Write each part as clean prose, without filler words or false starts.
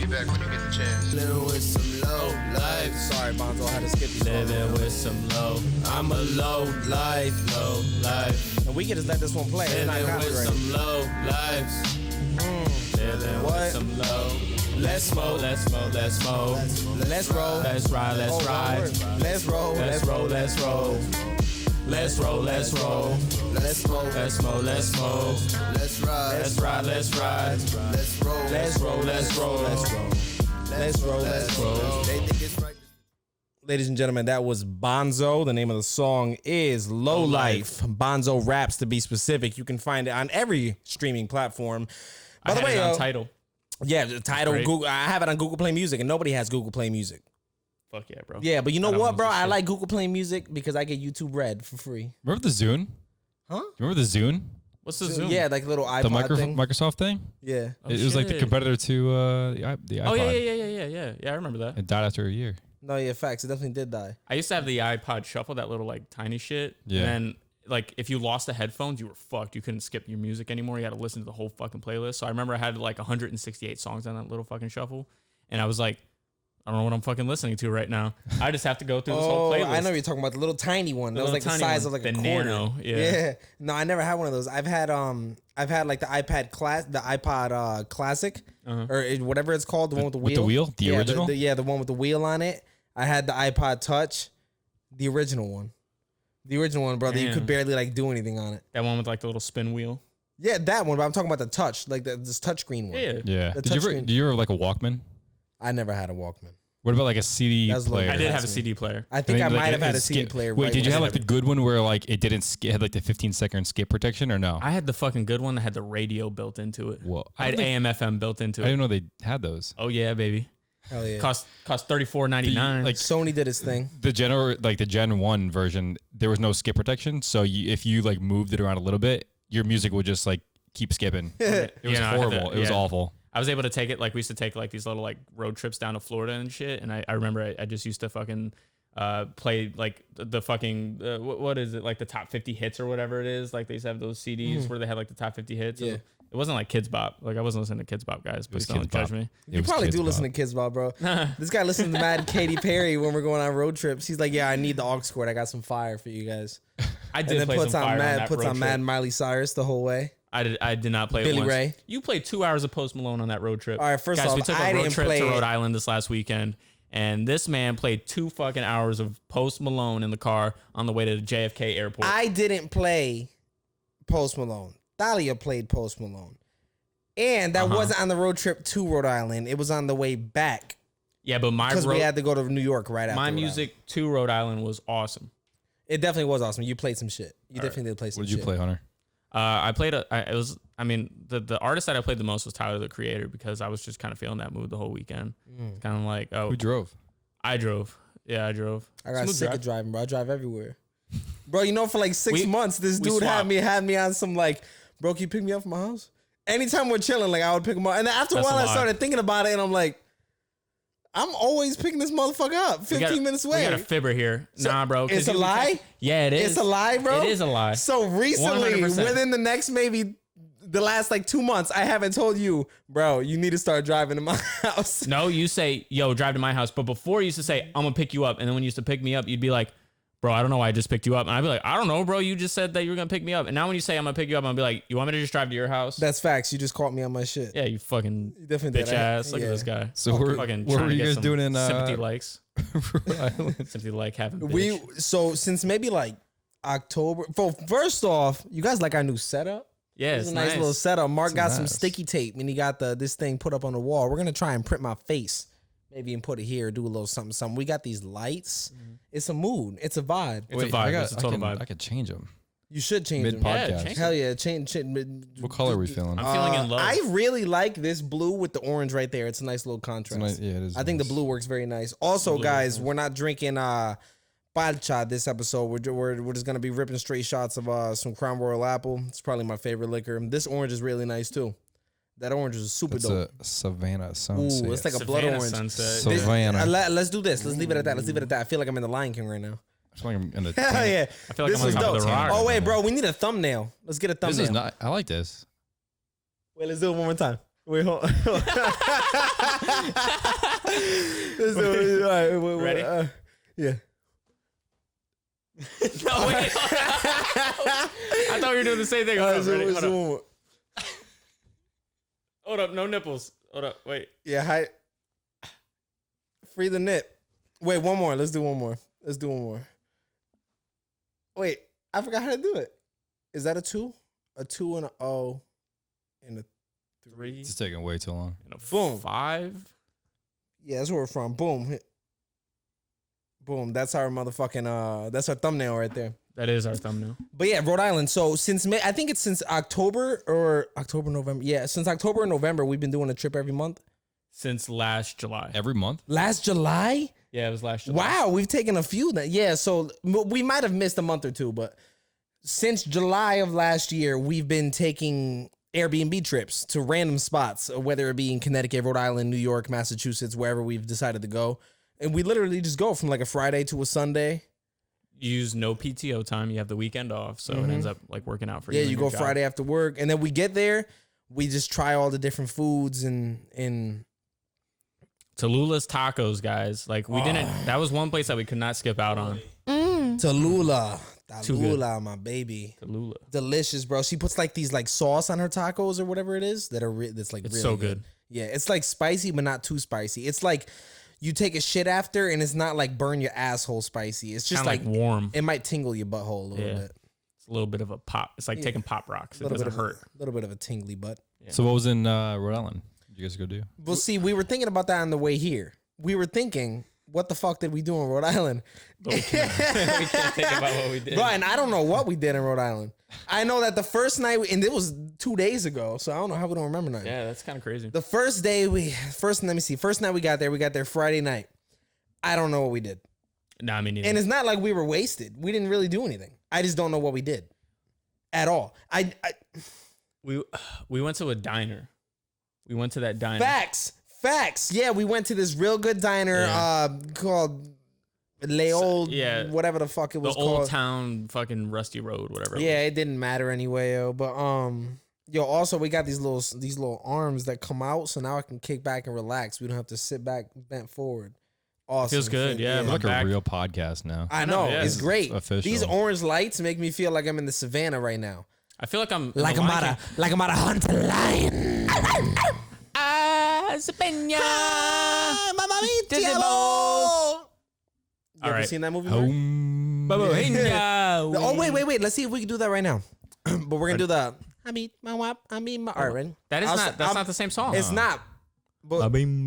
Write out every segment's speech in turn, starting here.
be back when you get the chance. Living with some low life. Sorry, Bonzo, I had to skip you. Living with some low. I'm a low life. And we can just let this one play. It's not Living with copyrighted. some low lives. Living What? with some low. Let's smoke. Let's roll. Let's roll. Let's ride. Let's Oh, ride. Let's roll. Let's roll. Let's roll. Let's roll. Let's roll. Let's smoke. Let's smoke. Let's smoke. Let's ride. Let's ride. Let's ride. Let's roll. Let's roll. Let's roll. Let's roll. Let's roll. They think it's right. Ladies and gentlemen, that was Bonzo. The name of the song is Low Life. Bonzo raps, to be specific. You can find it on every streaming platform. By the way, on Tidal. yeah, the title. great. Google. I have it on Google Play Music, and nobody has Google Play Music. Fuck yeah, bro. Yeah, but you know I don't what, use bro? this I shit. like Google Play Music because I get YouTube Red for free. Remember the Zune? Huh? You remember the Zune? What's the Zoom? Yeah, like little iPod The thing. Microsoft thing? Yeah. It was like the shit. competitor to the iPod. Oh yeah. I remember that. It died after a year. No, yeah, facts. It definitely did die. I used to have the iPod Shuffle, that little like tiny shit. Yeah. And then like if you lost the headphones, you were fucked. You couldn't skip your music anymore. You had to listen to the whole fucking playlist. So I remember I had like 168 songs on that little fucking shuffle, and I was like, I don't know what I'm fucking listening to right now. I just have to go through this whole playlist. I know you're talking about the little tiny one. That was like the tiny size one. of like The a quarter. Nano, yeah. No, I never had one of those. I've had like the iPod Classic, or whatever it's called, the one with the wheel. With the wheel? The Yeah, original? the one with the wheel on it. I had the iPod Touch, the original one. The original one, brother. You could Damn. barely like do anything on it. That one with like the little spin wheel. Yeah, that one. But I'm talking about the Touch, like this touchscreen one. Yeah. Yeah. The Did you ever like a Walkman? I never had a Walkman. What about like a CD That was player? I did have a That's me. CD player. I think I like, might have had it a CD skip- player. Wait, right did you when have I like the good one where like it didn't skip, had like the 15-second skip protection or no? I had the fucking good one that had the radio built into it. Whoa. I had AM FM built into I it. didn't know they had those. Oh yeah, baby. Hell yeah. Cost $34.99. Like Sony did its thing. the Gen 1 version, there was no skip protection. So if you like moved it around a little bit, your music would just like keep skipping. It was horrible. It was awful. I was able to take it, like we used to take like these little like road trips down to Florida and shit. And I remember I just used to fucking play like the fucking, what is it? Like the top 50 hits or whatever it is. Like they used to have those CDs where they had like the top 50 hits. Yeah. It wasn't like Kids Bop. Like I wasn't listening to Kids Bop, guys, but was still don't Kids judge Bop. me. You probably do listen to Kids Bop, bro. This guy listens to Mad Katy Perry when we're going on road trips. He's like, yeah, I need the aux cord. I got some fire for you guys. I And did then play puts some on fire on Mad that puts road on trip. Mad Miley Cyrus the whole way. I did not play it Billy once. Ray. You played 2 hours of Post Malone on that road trip. All right, first guys, off, we took I a road didn't trip play to it. Rhode Island this last weekend, and this man played 2 fucking hours of Post Malone in the car on the way to the JFK airport. I didn't play Post Malone. Thalia played Post Malone. And that wasn't on the road trip to Rhode Island. It was on the way back. yeah, but Because we had to go to New York right after. my Rhode music to Rhode Island was awesome. Island. It definitely was awesome. You played some shit. You definitely did play some What shit. did you play, Hunter? I played the artist that I played the most was Tyler the Creator, because I was just kind of feeling that mood the whole weekend. It's kind of like, oh, Who drove? I drove. Yeah, I drove. I got Smooth sick drive. of driving, bro. I drive everywhere. Bro, you know, for like 6 months, this we dude had swapped. me on some like, bro, can you pick me up from my house? Anytime we're chilling, like I would pick him up. And then after a That's while, a I lie. started thinking about it, and I'm like, I'm always picking this motherfucker up 15 minutes away. We got a fibber here. Nah, bro. 'cause It's a you- lie? Yeah, it is. It's a lie, bro. It is a lie. So recently, 100%. within the next maybe the last like 2 months, I haven't told you, bro, you need to start driving to my house. No, you say, yo, drive to my house. But before you used to say, I'm going to pick you up. And then when you used to pick me up, you'd be like, bro, I don't know why I just picked you up. And I'd be like, I don't know, bro. You just said that you were going to pick me up. And now when you say I'm going to pick you up, I'm going to be like, you want me to just drive to your house? That's facts. You just caught me on my shit. Yeah, you fucking definitely bitch did. ass. Look Yeah. at this guy. So what Fucking were trying to you get guys some doing in sympathy likes. Rhode Island? Sympathy like having bitch. So since maybe like October. First off, you guys like our new setup? Yeah, It's it's a nice little setup. Mark got some nice. sticky tape and he got this thing put up on the wall. We're gonna try and print my face, maybe, and put it here. Do a little something, something. We got these lights. It's a mood. It's a vibe. It's a vibe. It's a total I vibe. could change them. You should change Mid them. podcast. Yeah, change Hell yeah, change. What color are we feeling? I'm feeling in love. I really like this blue with the orange right there. It's a nice little contrast. nice- yeah, it is I think the nice. blue works very nice. Also, guys, we're not drinking palcha this episode. We're just gonna be ripping straight shots of some Crown Royal Apple. It's probably my favorite liquor. This orange is really nice too. That orange is super It's dope. a Savannah sunset. Ooh, it's like a blood Savannah orange. sunset. This- Savannah. let's do this. Let's leave it at that. Let's leave it at that. I feel like I'm in the Lion King right now. I feel like I'm in the Hell yeah. I feel like This I'm on was top dope. of the rock. Oh wait, bro, we need a thumbnail. Let's get a thumbnail. This is not. I like this. Wait, let's do it one more time. Wait, hold on. Ready? Yeah. No, wait. I thought we were doing the same thing. Hold up, ready? Hold up. Hold up, no nipples. Hold up, wait. Yeah, hi. Free the nip. Wait, one more. Let's do one more. Wait, I forgot how to do it. Is that a 2? A 2 and a O and a 3. It's taking way too long. And a Boom. 5. Yeah, that's where we're from. Boom. Boom. That's our motherfucking that's our thumbnail right there. That is our thumbnail. But yeah, Rhode Island. So since May, I think it's since October, November. Yeah, since October or November, we've been doing a trip every month. Since last July. Every month? Last July? Yeah, it was last July. Wow, we've taken a few. Yeah, so we might have missed a month or two, but since July of last year, we've been taking Airbnb trips to random spots, whether it be in Connecticut, Rhode Island, New York, Massachusetts, wherever we've decided to go. And we literally just go from like a Friday to a Sunday. You use no PTO time. You have the weekend off, so it ends up like working out for you. Yeah, you go Friday after work, and then we get there. We just try all the different foods and Tallulah's Tacos, guys. Like we didn't. That was one place that we could not skip out on. Tallulah. Too good. Tallulah, my baby. Tallulah. Delicious, bro. She puts like these like sauce on her tacos or whatever it is that are that's like It's really so good. Yeah, it's like spicy but not too spicy. It's like you take a shit after and it's not like burn your asshole spicy. It's just Kinda like warm. It might tingle your butthole a little bit. It's a little bit of a pop. It's like taking pop rocks. It doesn't hurt. A little bit of a tingly butt. Yeah. So what was in Rhode Island? Did you guys go do? Well, see, we were thinking about that on the way here. We were thinking, what the fuck did we do in Rhode Island? But we can't think about what we did. Bro, and I don't know what we did in Rhode Island. I know that the first night, and it was 2 days ago, so I don't know how we don't remember now. Yeah, that's kind of crazy. The first day first night we got there Friday night. I don't know what we did. Nah, I mean, neither. And it's not like we were wasted. We didn't really do anything. I just don't know what we did at all. We went to a diner. We went to that diner. Facts. Yeah, we went to this real good diner called Le Old, whatever the fuck it was called. Old Town fucking Rusty Road, whatever. Yeah, it didn't matter anyway, yo. But also we got these little arms that come out, so now I can kick back and relax. We don't have to sit back bent forward. Awesome. Feels good, yeah. It's like a real podcast now. I know, yeah. it's great. It's official. These orange lights make me feel like I'm in the savannah right now. I feel like I'm Like I'm about to hunt a lion. Sabina. You ever right. seen that movie? Mark? Oh wait. Let's see if we can do that right now. But we're gonna do the I mean my. All right, ready? That's not the same song. It's not. But I can't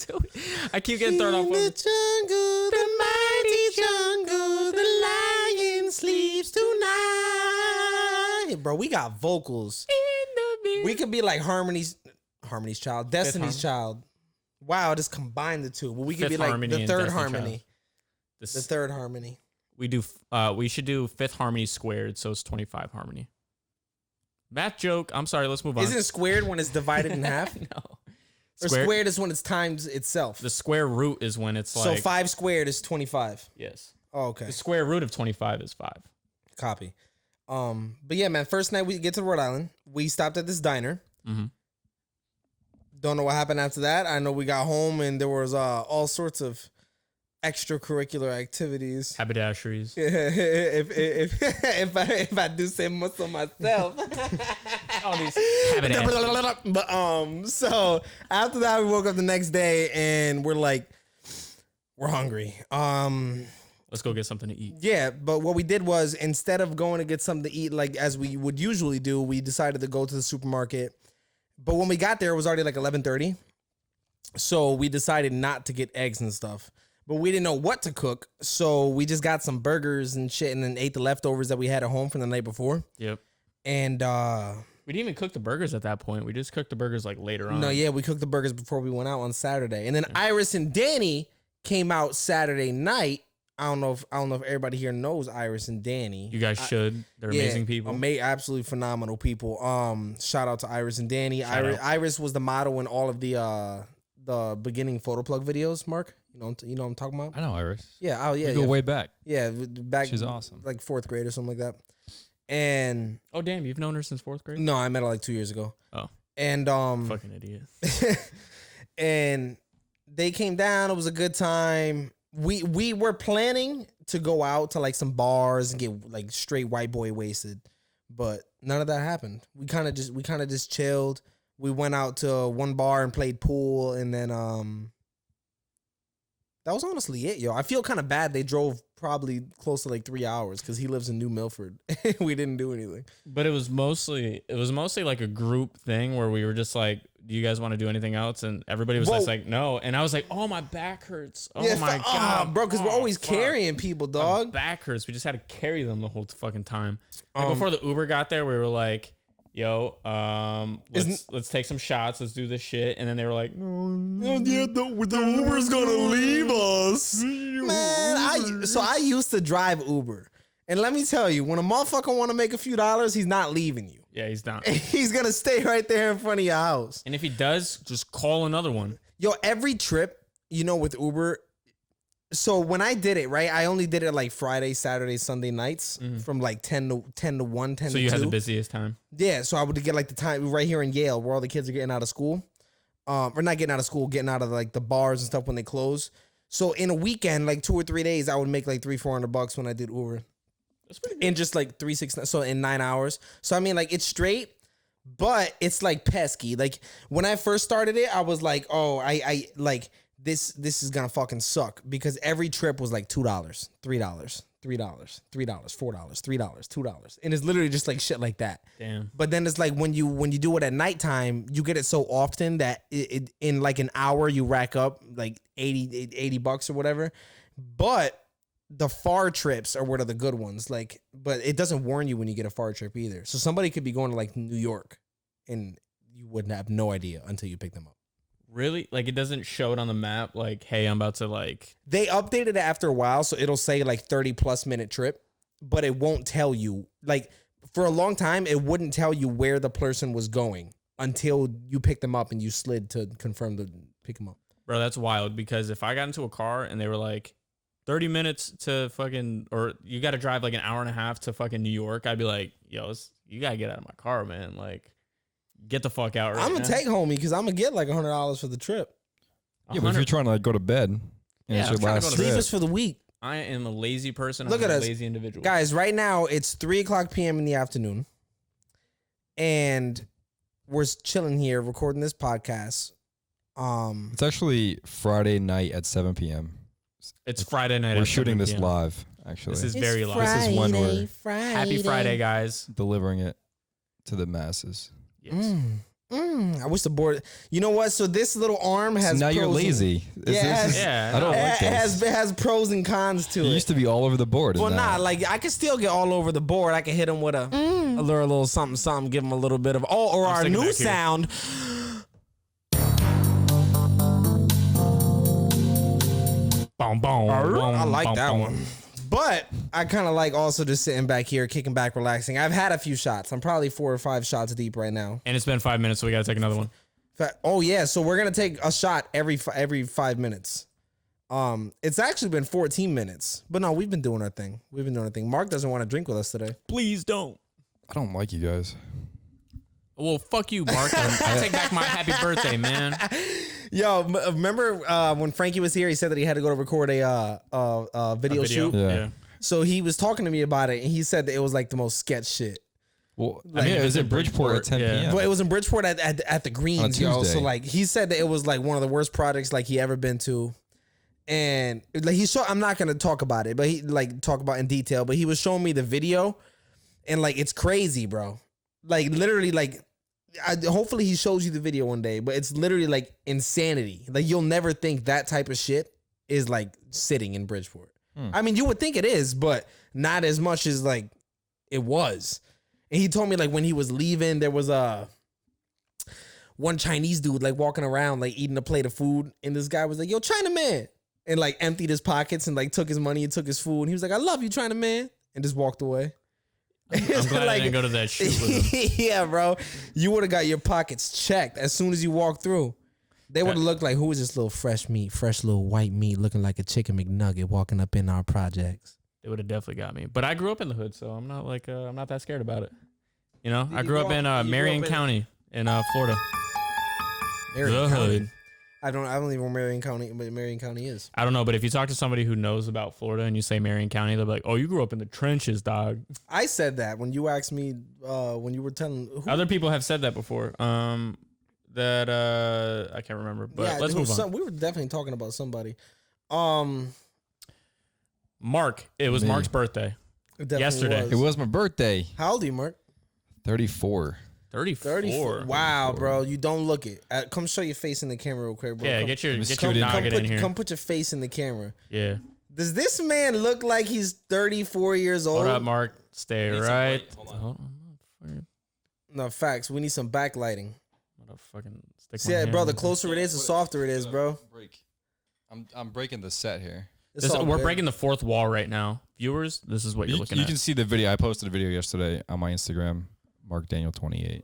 do it. I keep getting thrown off. the jungle, the mighty jungle, the lion sleeps tonight. Bro, we got vocals. We could be like Harmony's Child, Destiny's Child. Wow, just combine the two. But we could be like the third harmony. The third harmony. We should do fifth harmony squared, so it's 25 harmony. Math joke. I'm sorry. Let's move on. Isn't it squared when it's divided in half? No. Or squared is when it's times itself. The square root is when it's So like 5 squared is 25. Yes. Oh, okay. The square root of 25 is 5. Copy. But yeah, man. First night we get to Rhode Island, we stopped at this diner. Mm-hmm. Don't know what happened after that. I know we got home and there was all sorts of extracurricular activities. Haberdasheries. if I do say so myself. All these haberdasheries. But so after that we woke up the next day and we're hungry. Let's go get something to eat. Yeah, but what we did was instead of going to get something to eat like as we would usually do, we decided to go to the supermarket. But when we got there, it was already like 11:30. So we decided not to get eggs and stuff. But we didn't know what to cook. So we just got some burgers and shit and then ate the leftovers that we had at home from the night before. Yep. And we didn't even cook the burgers at that point. We just cooked the burgers like later on. No, yeah, we cooked the burgers before we went out on Saturday. And then Iris and Danny came out Saturday night. I don't know if everybody here knows Iris and Danny. You guys should. They're amazing people. Absolutely phenomenal people. Shout out to Iris and Danny. Iris was the model in all of the beginning photo plug videos, Mark. You know what I'm talking about? I know Iris. Yeah. Oh yeah. We go way back. Yeah, back. She's awesome. Like 4th grade or something like that. And Oh damn, you've known her since 4th grade? no, I met her like 2 years ago. Oh, And fucking idiot. and they came down. It was a good time. We were planning to go out to like some bars and get like straight white boy wasted, but none of that happened. We kind of just chilled. We went out to one bar and played pool, and then that was honestly it, yo. I feel kind of bad. They drove probably close to like 3 hours because he lives in New Milford. We didn't do anything. But it was mostly like a group thing where we were just like, do you guys want to do anything else? And everybody was just like, no. And I was like, oh, my back hurts. Oh my God. Bro, because we're always carrying people, dog. My back hurts. We just had to carry them the whole fucking time. Like before the Uber got there, we were like, yo, let's take some shots. Let's do this shit. And then they were like, no, yeah, the Uber's gonna leave us. Man, I used to drive Uber. And let me tell you, when a motherfucker want to make a few dollars, he's not leaving you. Yeah, he's not. He's going to stay right there in front of your house. And if he does, just call another one. Yo, every trip, with Uber. So when I did it, right, I only did it like Friday, Saturday, Sunday nights from like 10 to 1, 10 to 2. So you had the busiest time? Yeah, so I would get like the time right here in Yale where all the kids are getting out of school. Or not getting out of school, getting out of like the bars and stuff when they close. So in a weekend, like 2 or 3 days, I would make like $300-400 when I did Uber. That's pretty good. In just like 3-6, so in 9 hours. So I mean, like it's straight, but it's like pesky. Like when I first started it, I was like, oh, I like this is gonna fucking suck because every trip was like $2, $3, $3, $4, $3, $2, and it's literally just like shit like that. Damn. But then it's like when you do it at nighttime, you get it so often that it in like an hour you rack up like $80 or whatever. But the far trips are what are the good ones. Like, but it doesn't warn you when you get a far trip either. So somebody could be going to like New York, and you wouldn't have no idea until you pick them up. Really? Like it doesn't show it on the map? Like, hey, I'm about to like... They updated it after a while, so it'll say like 30+ minute trip, but it won't tell you. Like for a long time, it wouldn't tell you where the person was going until you picked them up and you slid to confirm to pick them up. Bro, that's wild because if I got into a car and they were like 30 minutes to fucking, or you got to drive like an hour and a half to fucking New York, I'd be like, yo, you got to get out of my car, man. Like, get the fuck out right now. I'm going to take homie because I'm going to get like $100 for the trip. Yeah, but if you're trying to like go to bed and it's your last trip. Leave us for the week. I am a lazy person. Look at us. Lazy individual. Guys, right now it's 3:00 p.m. in the afternoon. And we're chilling here recording this podcast. It's actually Friday night at 7 p.m. It's Friday night. We're shooting this live, actually. This is very live. Friday, this is when we're Happy Friday, guys. delivering it to the masses. Yes. I wish the board. You know what? So this little arm has. So now you're lazy. Yeah, I don't like this. It has pros and cons to it. You used to be all over the board. Well, like I can still get all over the board. I can hit him with a little something, give him a little bit of or our new sound. Boom, boom, I like boom, that boom. one. But I kind of like also just sitting back here, kicking back, relaxing. I've had a few shots. I'm probably 4 or 5 shots deep right now. And it's been 5 minutes, so we got to take another one. Oh yeah, so we're gonna take a shot every 5 minutes. It's actually been 14 minutes, but no, we've been doing our thing. Mark doesn't want to drink with us today. Please don't. I don't like you guys. Well, fuck you, Mark. I take back my happy birthday, man. Yo, remember when Frankie was here? He said that he had to go to record a video shoot. Yeah. So he was talking to me about it, and he said that it was like the most sketch shit. Well, I mean, it was in Bridgeport at 10 p.m. But it was in Bridgeport at the Greens, yo. So like he said that it was like one of the worst projects like he ever been to. And like I'm not gonna talk about it, but he like talk about in detail. But he was showing me the video, and like it's crazy, bro. Like literally, like hopefully he shows you the video one day. But it's literally like insanity. Like you'll never think that type of shit is like sitting in Bridgeport. I mean, you would think it is, but not as much as like it was. And he told me like when he was leaving, there was one Chinese dude like walking around like eating a plate of food, and this guy was like, "Yo, Chinaman," and like emptied his pockets and like took his money and took his food, and he was like, "I love you, Chinaman," and just walked away. I'm glad I didn't go to that shoot with him. Yeah, bro, you would have got your pockets checked as soon as you walked through. They would have looked like, who is this little fresh little white meat looking like a chicken McNugget walking up in our projects? They would have definitely got me. But I grew up in the hood, so I'm not like I'm not that scared about it. You know, I grew up in Marion County in Florida. Marion County. I don't even know what Marion County is. I don't know, but if you talk to somebody who knows about Florida and you say Marion County, they'll be like, "Oh, you grew up in the trenches, dog." I said that when you asked me when you were telling. Other people have said that before. That I can't remember, but yeah, let's move on. We were definitely talking about somebody. Mark. It was Mark's birthday yesterday. Was. It was my birthday. How old are you, Mark? 34. 34. Wow, bro, you don't look it. Come show your face in the camera real quick, bro. Yeah, get your noggin in here. Come put your face in the camera. Yeah. Does this man look like he's 34 years old? Hold up, Mark. Stay right. No, facts. We need some backlighting. See, bro, the closer it is, the softer it is, bro. I'm breaking the set here. We're breaking the fourth wall right now. Viewers, this is what you're looking at. You can see the video. I posted a video yesterday on my Instagram, MarkDaniel28.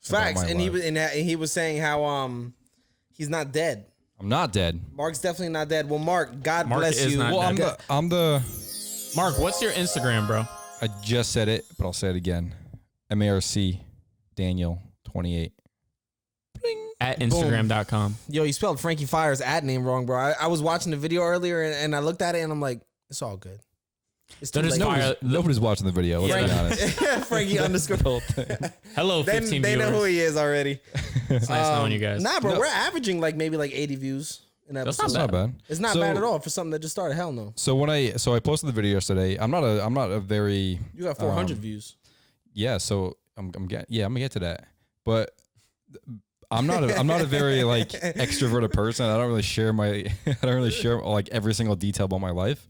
Facts, and he was saying how he's not dead. I'm not dead. Mark's definitely not dead. Well, Mark, God bless you. Well, I'm the Mark, what's your Instagram, bro? I just said it, but I'll say it again. MARC Daniel 28. At Instagram.com. Yo, you spelled Frankie Fire's ad name wrong, bro. I was watching the video earlier and I looked at it and I'm like, it's all good. It's too late. Nobody's watching the video. Let's be honest. Frankie underscore. Hello, 15 they viewers. know who he is already. It's nice knowing you guys. Nah, bro, we're averaging maybe 80 views in episode. That's not bad. It's not bad at all for something that just started. Hell no. So I posted the video yesterday. I'm not a very. You got 400 views. Yeah, so I'm gonna get to that, but. I'm not a very like extroverted person. I don't really share like every single detail about my life.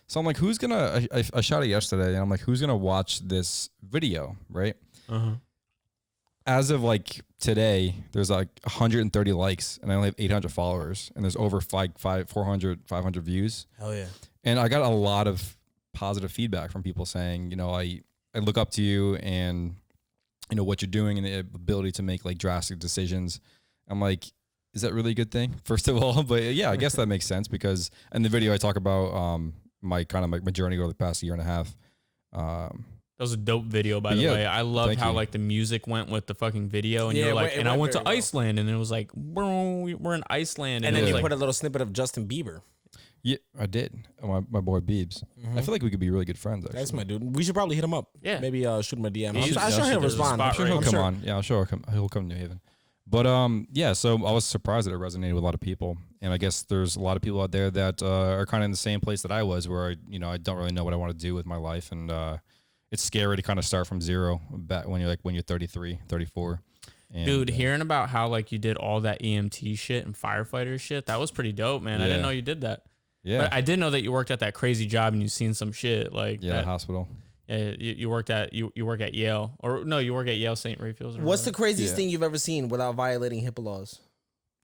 So I'm like, who's gonna? I shot it yesterday, and I'm like, who's gonna watch this video, right? Uh-huh. As of like today, there's like 130 likes, and I only have 800 followers, and there's over 500 views. Hell yeah! And I got a lot of positive feedback from people saying, I look up to you, and what you're doing and the ability to make like drastic decisions. I'm like, is that really a good thing? First of all, but yeah, I guess that makes sense because in the video I talk about my journey over the past year and a half. That was a dope video, by the way. I loved how like the music went with the fucking video, and you're like, and I went to Iceland, and it was like, bro, we're in Iceland, and then you like, put a little snippet of Justin Bieber. Yeah, I did. My boy Biebs. Mm-hmm. I feel like we could be really good friends. Actually. That's my dude. We should probably hit him up. Yeah, maybe shoot him a DM. I'm sure he'll respond. I'm sure he'll come on. Yeah, I'm sure he'll come to New Haven. But yeah, so I was surprised that it resonated with a lot of people, and I guess there's a lot of people out there that are kind of in the same place that I was, where I don't really know what I want to do with my life, and it's scary to kind of start from zero back when you're 33, 34. And, dude, hearing about how like you did all that EMT shit and firefighter shit, that was pretty dope, man. Yeah. I didn't know you did that. Yeah, but I did know that you worked at that crazy job and you've seen some shit like that hospital. Yeah, you work at Yale, or no, you work at Yale St. Raphael's. What's the craziest thing you've ever seen without violating HIPAA laws?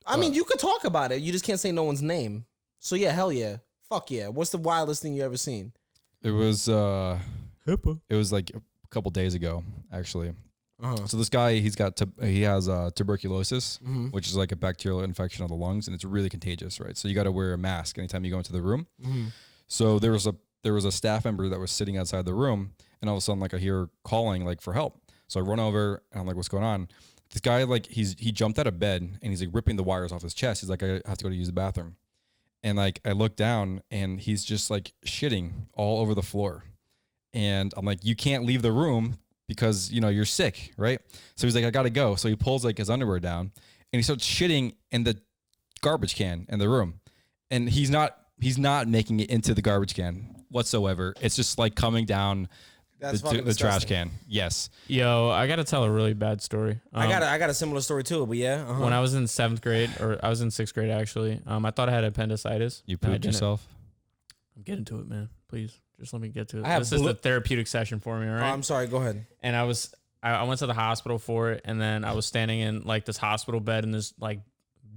I mean, you could talk about it. You just can't say no one's name. So yeah, hell yeah, fuck yeah. What's the wildest thing you ever seen? It was HIPAA. It was like a couple days ago, actually. So this guy, he has tuberculosis, which is like a bacterial infection of the lungs, and it's really contagious, right? So you got to wear a mask anytime you go into the room. So there was a staff member that was sitting outside the room, and all of a sudden, like I hear calling like for help. So I run over, and I'm like, "What's going on?" This guy, like he jumped out of bed, and he's like ripping the wires off his chest. He's like, "I have to go to use the bathroom," and like I look down, and he's just like shitting all over the floor, and I'm like, "You can't leave the room." Because, you're sick, right? So he's like, I got to go. So he pulls like his underwear down and he starts shitting in the garbage can in the room. And he's not making it into the garbage can whatsoever. It's just like coming down the trash can. Yes. Yo, I got to tell a really bad story. I got a similar story too, but yeah. When I was in 7th grade, or I was in 6th grade actually, I thought I had appendicitis. You pooped yourself? I'm getting to it, man. Please. Just let me get to it. This is the therapeutic session for me, all right? Oh, I'm sorry. Go ahead. And I went to the hospital for it, and then I was standing in like this hospital bed in this like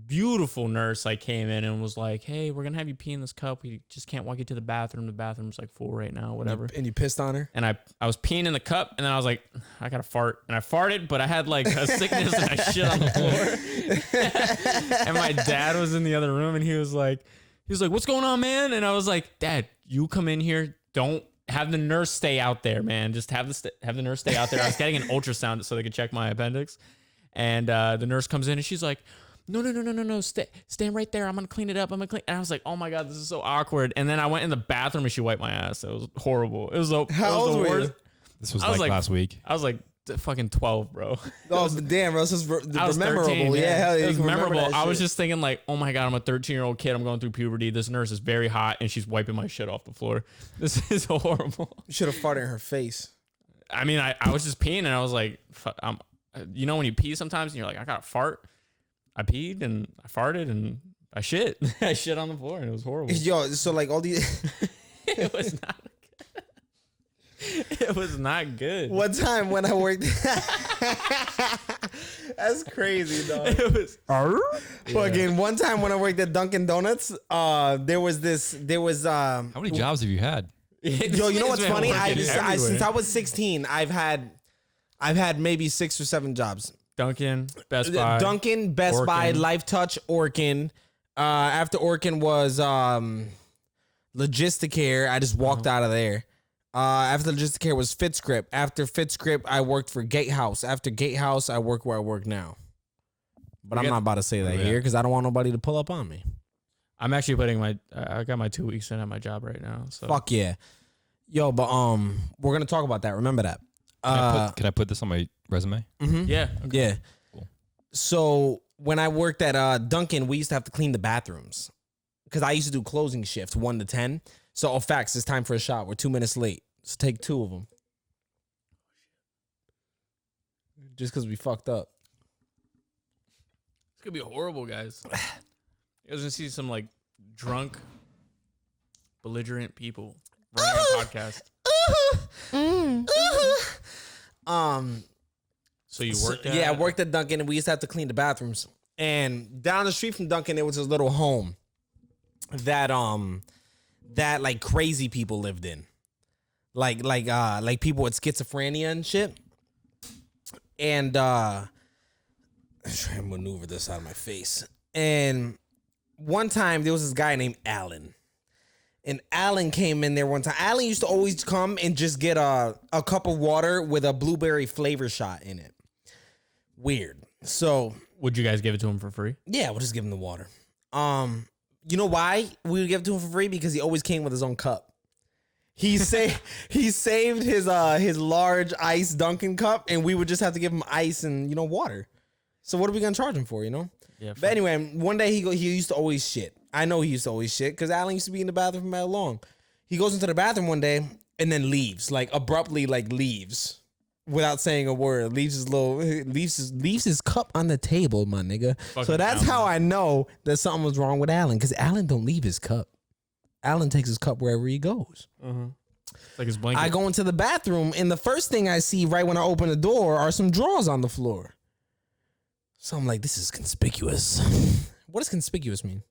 beautiful nurse like came in and was like, "Hey, we're gonna have you pee in this cup. We just can't walk you to the bathroom. The bathroom's like full right now, whatever." And you pissed on her? And I was peeing in the cup, and then I was like, I gotta fart, and I farted, but I had like a sickness, and I shit on the floor. And my dad was in the other room, and he was like, "What's going on, man?" And I was like, "Dad, you come in here. Don't have the nurse stay out there, man. Just have the nurse stay out there." I was getting an ultrasound so they could check my appendix, and the nurse comes in, and she's like, No. Stand right there. I'm going to clean it up. And I was like, oh my God, this is so awkward. And then I went in the bathroom and she wiped my ass. It was horrible. It was the worst. This was like last week. I was like fucking 12, bro. Oh, damn, bro. This is memorable. 13, yeah, hell yeah. It was memorable. I was shit. just thinking like, oh my God, I'm a 13-year-old kid. I'm going through puberty. This nurse is very hot and she's wiping my shit off the floor. This is horrible. You should have farted in her face. I mean, I was just peeing and I was like, you know, when you pee sometimes and you're like, I got to fart. I peed and I farted and I shit. I shit on the floor and it was horrible. Yo, so like all these. It was not good. It was not good. One time when I worked. That's crazy, dog. It was. Fucking one time when I worked at Dunkin' Donuts, there was. How many jobs have you had? Yo, you know what's funny? Since I was 16, I've had maybe 6 or 7 jobs. Dunkin', Best Buy. Dunkin', Best Orkin. Buy, Life Touch, Orkin. After Orkin was Logisticare, I just walked out of there. After Logisticare was FitScript. After FitScript, I worked for Gatehouse. After Gatehouse, I work where I work now. But I'm not about to say that here because I don't want nobody to pull up on me. I'm actually putting I got my 2 weeks in at my job right now. So Fuck yeah. Yo, but we're gonna talk about that. Remember that. Can I put this on my resume? Mm-hmm. Yeah. Okay. Yeah. Cool. So when I worked at Dunkin', we used to have to clean the bathrooms because I used to do closing shifts 1 to 10. So, facts, it's time for a shot. We're 2 minutes late. Let's take 2 of them. Just because we fucked up. It's gonna be horrible, guys. You guys gonna see some like drunk, belligerent people running a podcast. So you worked at? Yeah, I worked at Dunkin', and we used to have to clean the bathrooms. And down the street from Dunkin', there was this little home that like crazy people lived in. Like people with schizophrenia and shit. And I'm trying to maneuver this out of my face. And one time there was this guy named Alan. And Alan came in there one time. Alan used to always come and just get a cup of water with a blueberry flavor shot in it. Weird. So Would you guys give it to him for free? yeah, we'll just give him the water. You know why we would give it to him for free? Because he always came with his own cup. He saved his large ice Dunkin' cup, and we would just have to give him ice and water. So what are we gonna charge him for? Yeah. But anyway, one day he used to always shit. I know he used to always shit because Alan used to be in the bathroom for that long. He goes into the bathroom one day and then leaves, like abruptly, like leaves without saying a word. Leaves his cup on the table, my nigga. So that's how I know that something was wrong with Alan, because Alan don't leave his cup. Alan takes his cup wherever he goes. It's like his blanket. I go into the bathroom, and the first thing I see right when I open the door are some drawers on the floor. So I'm like, this is conspicuous. What does conspicuous mean?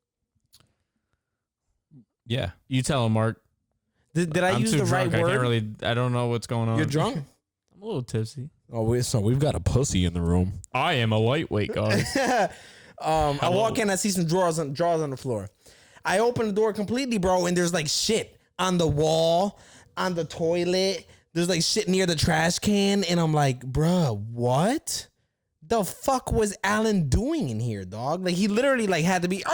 Yeah. You tell him, Mark. Did I I'm use too the right drunk. word? I don't know what's going on. You're drunk? I'm a little tipsy. Oh, so we've got a pussy in the room. I am a lightweight, guys. I walk in, I see some drawers on the floor. I open the door completely, bro, and there's like shit on the wall, on the toilet. There's like shit near the trash can, and I'm like, bruh, what the fuck was Alan doing in here, dog? Like, he literally like had to be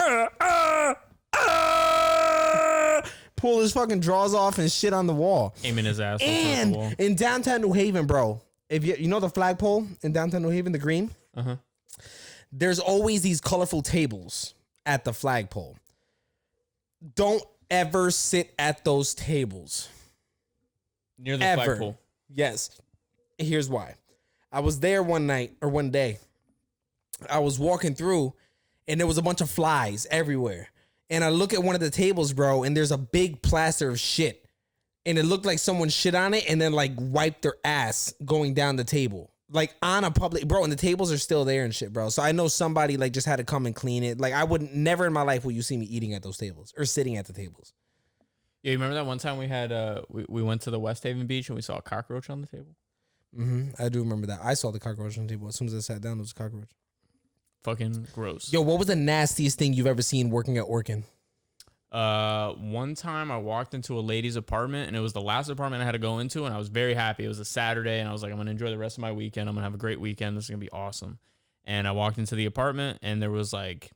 pull his fucking drawers off and shit on the wall. Aiming his ass on the wall. And in downtown New Haven, bro, if you know the flagpole in downtown New Haven, the green, there's always these colorful tables at the flagpole. Don't ever sit at those tables. Near the Ever. flagpole. Yes. Here's why. I was there one day. I was walking through, and there was a bunch of flies everywhere. And I look at one of the tables, bro, and there's a big plaster of shit. And it looked like someone shit on it and then like wiped their ass going down the table. like on a public, bro, and the tables are still there and shit, bro. So I know somebody like just had to come and clean it. Like I would never in my life will you see me eating at those tables or sitting at the tables. Yeah, you remember that one time we had we went to the West Haven beach and we saw a cockroach on the table? I do remember that. I saw the cockroach on the table. As soon as I sat down, there was a cockroach. Fucking gross. Yo, what was the nastiest thing you've ever seen working at Orkin? One time I walked into a lady's apartment and it was the last apartment I had to go into, and I was very happy. It was a Saturday and I was like, I'm gonna enjoy the rest of my weekend. I'm gonna have a great weekend. This is gonna be awesome. And I walked into the apartment and there was like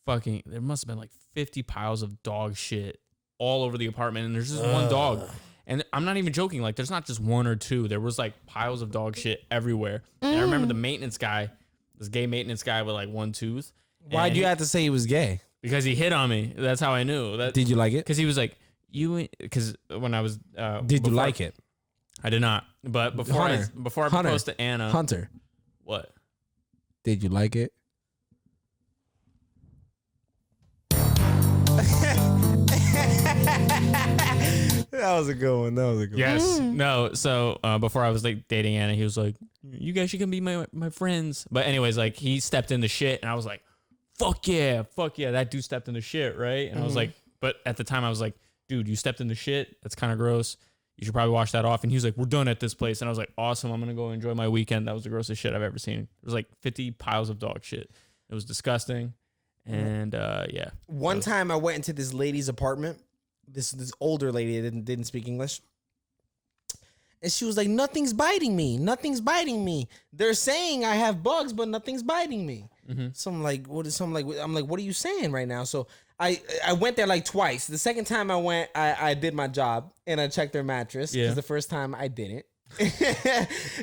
there must have been like 50 piles of dog shit all over the apartment, and there's just one dog. And I'm not even joking. Like, there's not just one or two. There was like piles of dog shit everywhere. And I remember the maintenance guy, this gay maintenance guy with like one tooth. Why'd you have to say he was gay? Because he hit on me. That's how I knew. Did you like it? Because he was like, because when I was, did you like it? I did not. But before I proposed to Anna, Hunter, what? Did you like it? That was a good one. Yes. No. So before I was like dating Anna, he was like, "You guys should come be my friends." But anyways, like he stepped into shit, and I was like, fuck yeah, that dude stepped into shit, right? And I was like, but at the time I was like, dude, you stepped into shit. That's kind of gross. You should probably wash that off. And he was like, we're done at this place. And I was like, awesome. I'm gonna go enjoy my weekend. That was the grossest shit I've ever seen. It was like 50 piles of dog shit. It was disgusting. And yeah. One time I went into this lady's apartment. This older lady that didn't speak English. And she was like, nothing's biting me. Nothing's biting me. They're saying I have bugs, but nothing's biting me. So I'm like, what are you saying right now? So I went there like twice. The second time I went, I did my job and I checked their mattress. Because the first time I didn't.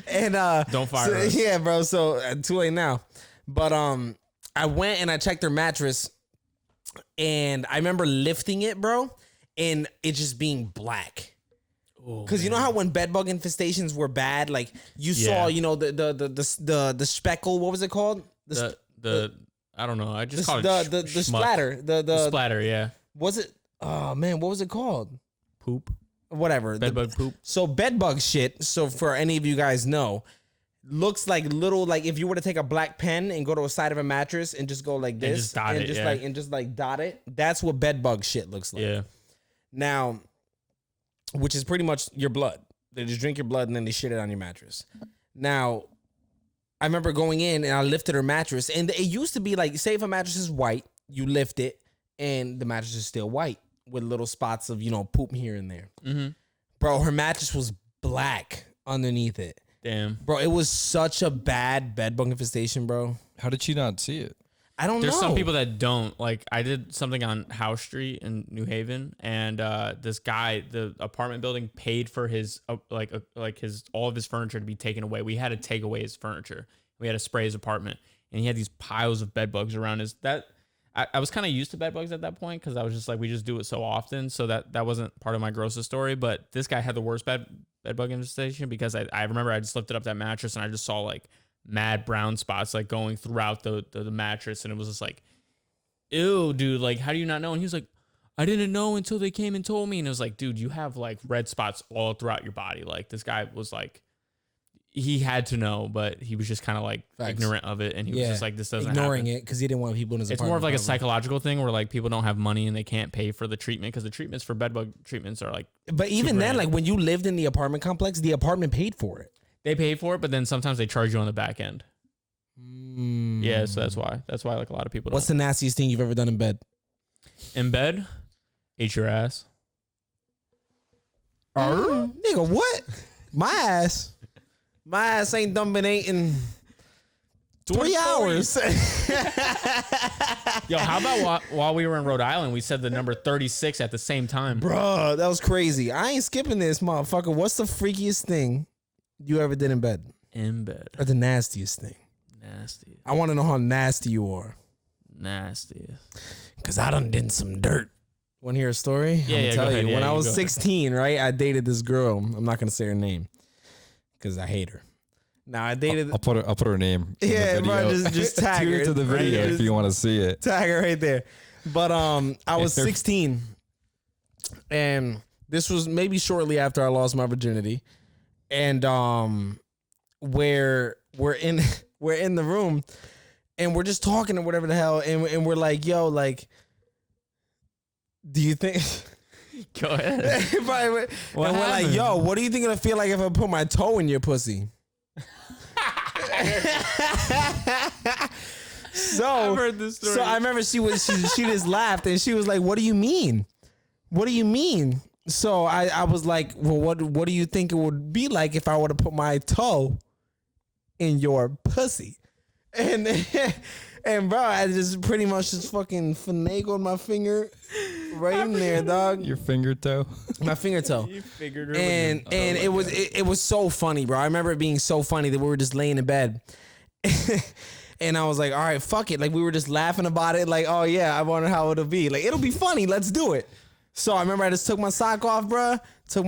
And don't fire us. Yeah, bro. So too late now. But I went and I checked their mattress, and I remember lifting it, bro, and it just being black. Because you know how when bedbug infestations were bad, like you saw, you know, the speckle. What was it called? I don't know. I just call it the splatter. The splatter. Yeah. Was it? Oh man, what was it called? Poop. Whatever. Bedbug poop. So bedbug shit. So for any of you guys know, looks like little, like if you were to take a black pen and go to a side of a mattress and just go like this and just dot it, like dot it. That's what bedbug shit looks like. Yeah. Now, which is pretty much your blood. They just drink your blood and then they shit it on your mattress. Now, I remember going in and I lifted her mattress, and it used to be like, say if a mattress is white, you lift it and the mattress is still white with little spots of, you know, poop here and there. Bro, her mattress was black underneath it. Damn. Bro, it was such a bad bedbug infestation, bro. How did she not see it? I don't know. There's some people that don't. Like, I did something on House Street in New Haven, and this guy, the apartment building, paid for his all of his furniture to be taken away. We had to take away his furniture. We had to spray his apartment, and he had these piles of bed bugs around his. I was kind of used to bed bugs at that point because I was just like, we just do it so often, so that wasn't part of my grossest story. But this guy had the worst bed bug infestation because I remember I just lifted up that mattress and I just saw like mad brown spots like going throughout the mattress, and it was just like, ew, dude, like how do you not know? And he was like, I didn't know until they came and told me. And it was like, dude, you have like red spots all throughout your body. Like this guy was like, he had to know, but he was just kind of like ignorant of it, and he was just like, this doesn't ignoring happen. it because he didn't want people in his It's apartment. more of like a probably. psychological thing where like people don't have money and they can't pay for the treatment, because the treatments for bedbug treatments are like, But even then, $2,000. like when you lived in the apartment complex, the apartment paid for it. they pay for it, but then sometimes they charge you on the back end. Yeah, so that's why like a lot of people What's don't. the nastiest thing you've ever done in bed? In bed, ate your ass. Nigga, what? My ass ain't done been eating 3 hours. Yo, how about while we were in Rhode Island, we said the number 36 at the same time. Bro, that was crazy. I ain't skipping this, motherfucker. What's the freakiest thing you ever did in bed? In bed. Or the nastiest thing? Nasty. I want to know how nasty you are. Nasty. Because I done did some dirt. Want to hear a story? Yeah, I'm yeah, tell go ahead. you. Yeah, When I you was go 16, right, I dated this girl. I'm not going to say her name because I hate her. Now, I dated... I'll put her name. In Yeah, the video. bro, just tag Tune her. into the video Right? if you want to see it. Tag her right there. But I was 16, and this was maybe shortly after I lost my virginity, and where we're in the room and we're just talking or whatever the hell, and we're like, yo, like, do you think? Go ahead. And we're like, yo, what do you think it'll feel like if I put my toe in your pussy? So I've heard this story. So I remember she just laughed and she was like, "What do you mean? What do you mean?" So I was like, "Well, what do you think it would be like if I were to put my toe in your pussy?" And bro, I just pretty much just fucking finagled my finger right in there, dog. Your finger toe. My finger toe. You figured her And it was so funny, bro. I remember it being so funny that we were just laying in bed. And I was like, all right, fuck it. Like, we were just laughing about it. Like, oh yeah, I wonder how it'll be. Like, it'll be funny. Let's do it. So I remember I just took my sock off, bro. Took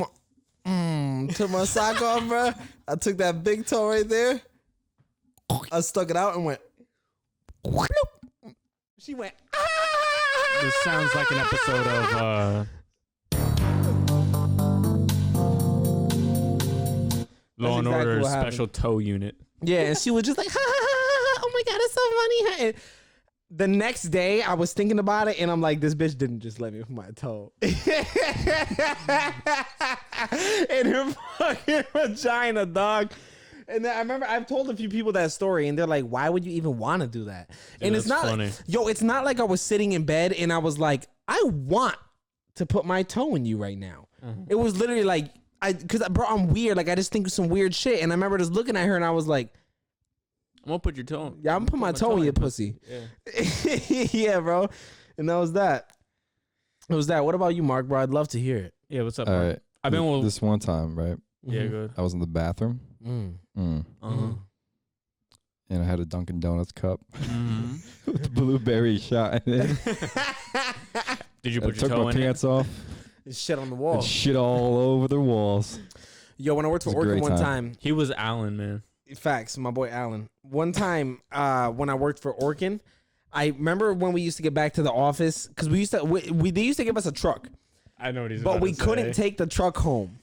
my sock off, bro. I took that big toe right there. I stuck it out and went. She went. Ah! This sounds like an episode of Law and Order Special Toe Unit. Yeah, and she was just like, ha, ha, ha, ha, oh my God, it's so funny. And the next day, I was thinking about it, and I'm like, this bitch didn't just let me put my toe in her fucking vagina, dog. And then I remember I've told a few people that story, and they're like, why would you even want to do that? Dude, and it's not funny. It's not like I was sitting in bed and I was like, I want to put my toe in you right now. It was literally like, bro, I'm weird. Like, I just think of some weird shit. And I remember just looking at her and I was like, I'm gonna put your toe in. yeah, I'm gonna put my toe in your pussy. Yeah. Yeah, bro. And that was that. It was that. What about you, Mark, bro? I'd love to hear it. Yeah, what's up, All Mark? right. I've been with This one time, right? Yeah, good. I was in the bathroom. And I had a Dunkin' Donuts cup with blueberry shot in it. Did you I put your took toe my in pants off. It's shit on the wall. And shit all over the walls. Yo, when I worked for It was a Orkin great one time. time, He was Alan, man. facts, my boy Alan. One time, when I worked for Orkin, I remember when we used to get back to the office because they used to give us a truck, I know what he's but we couldn't take the truck home.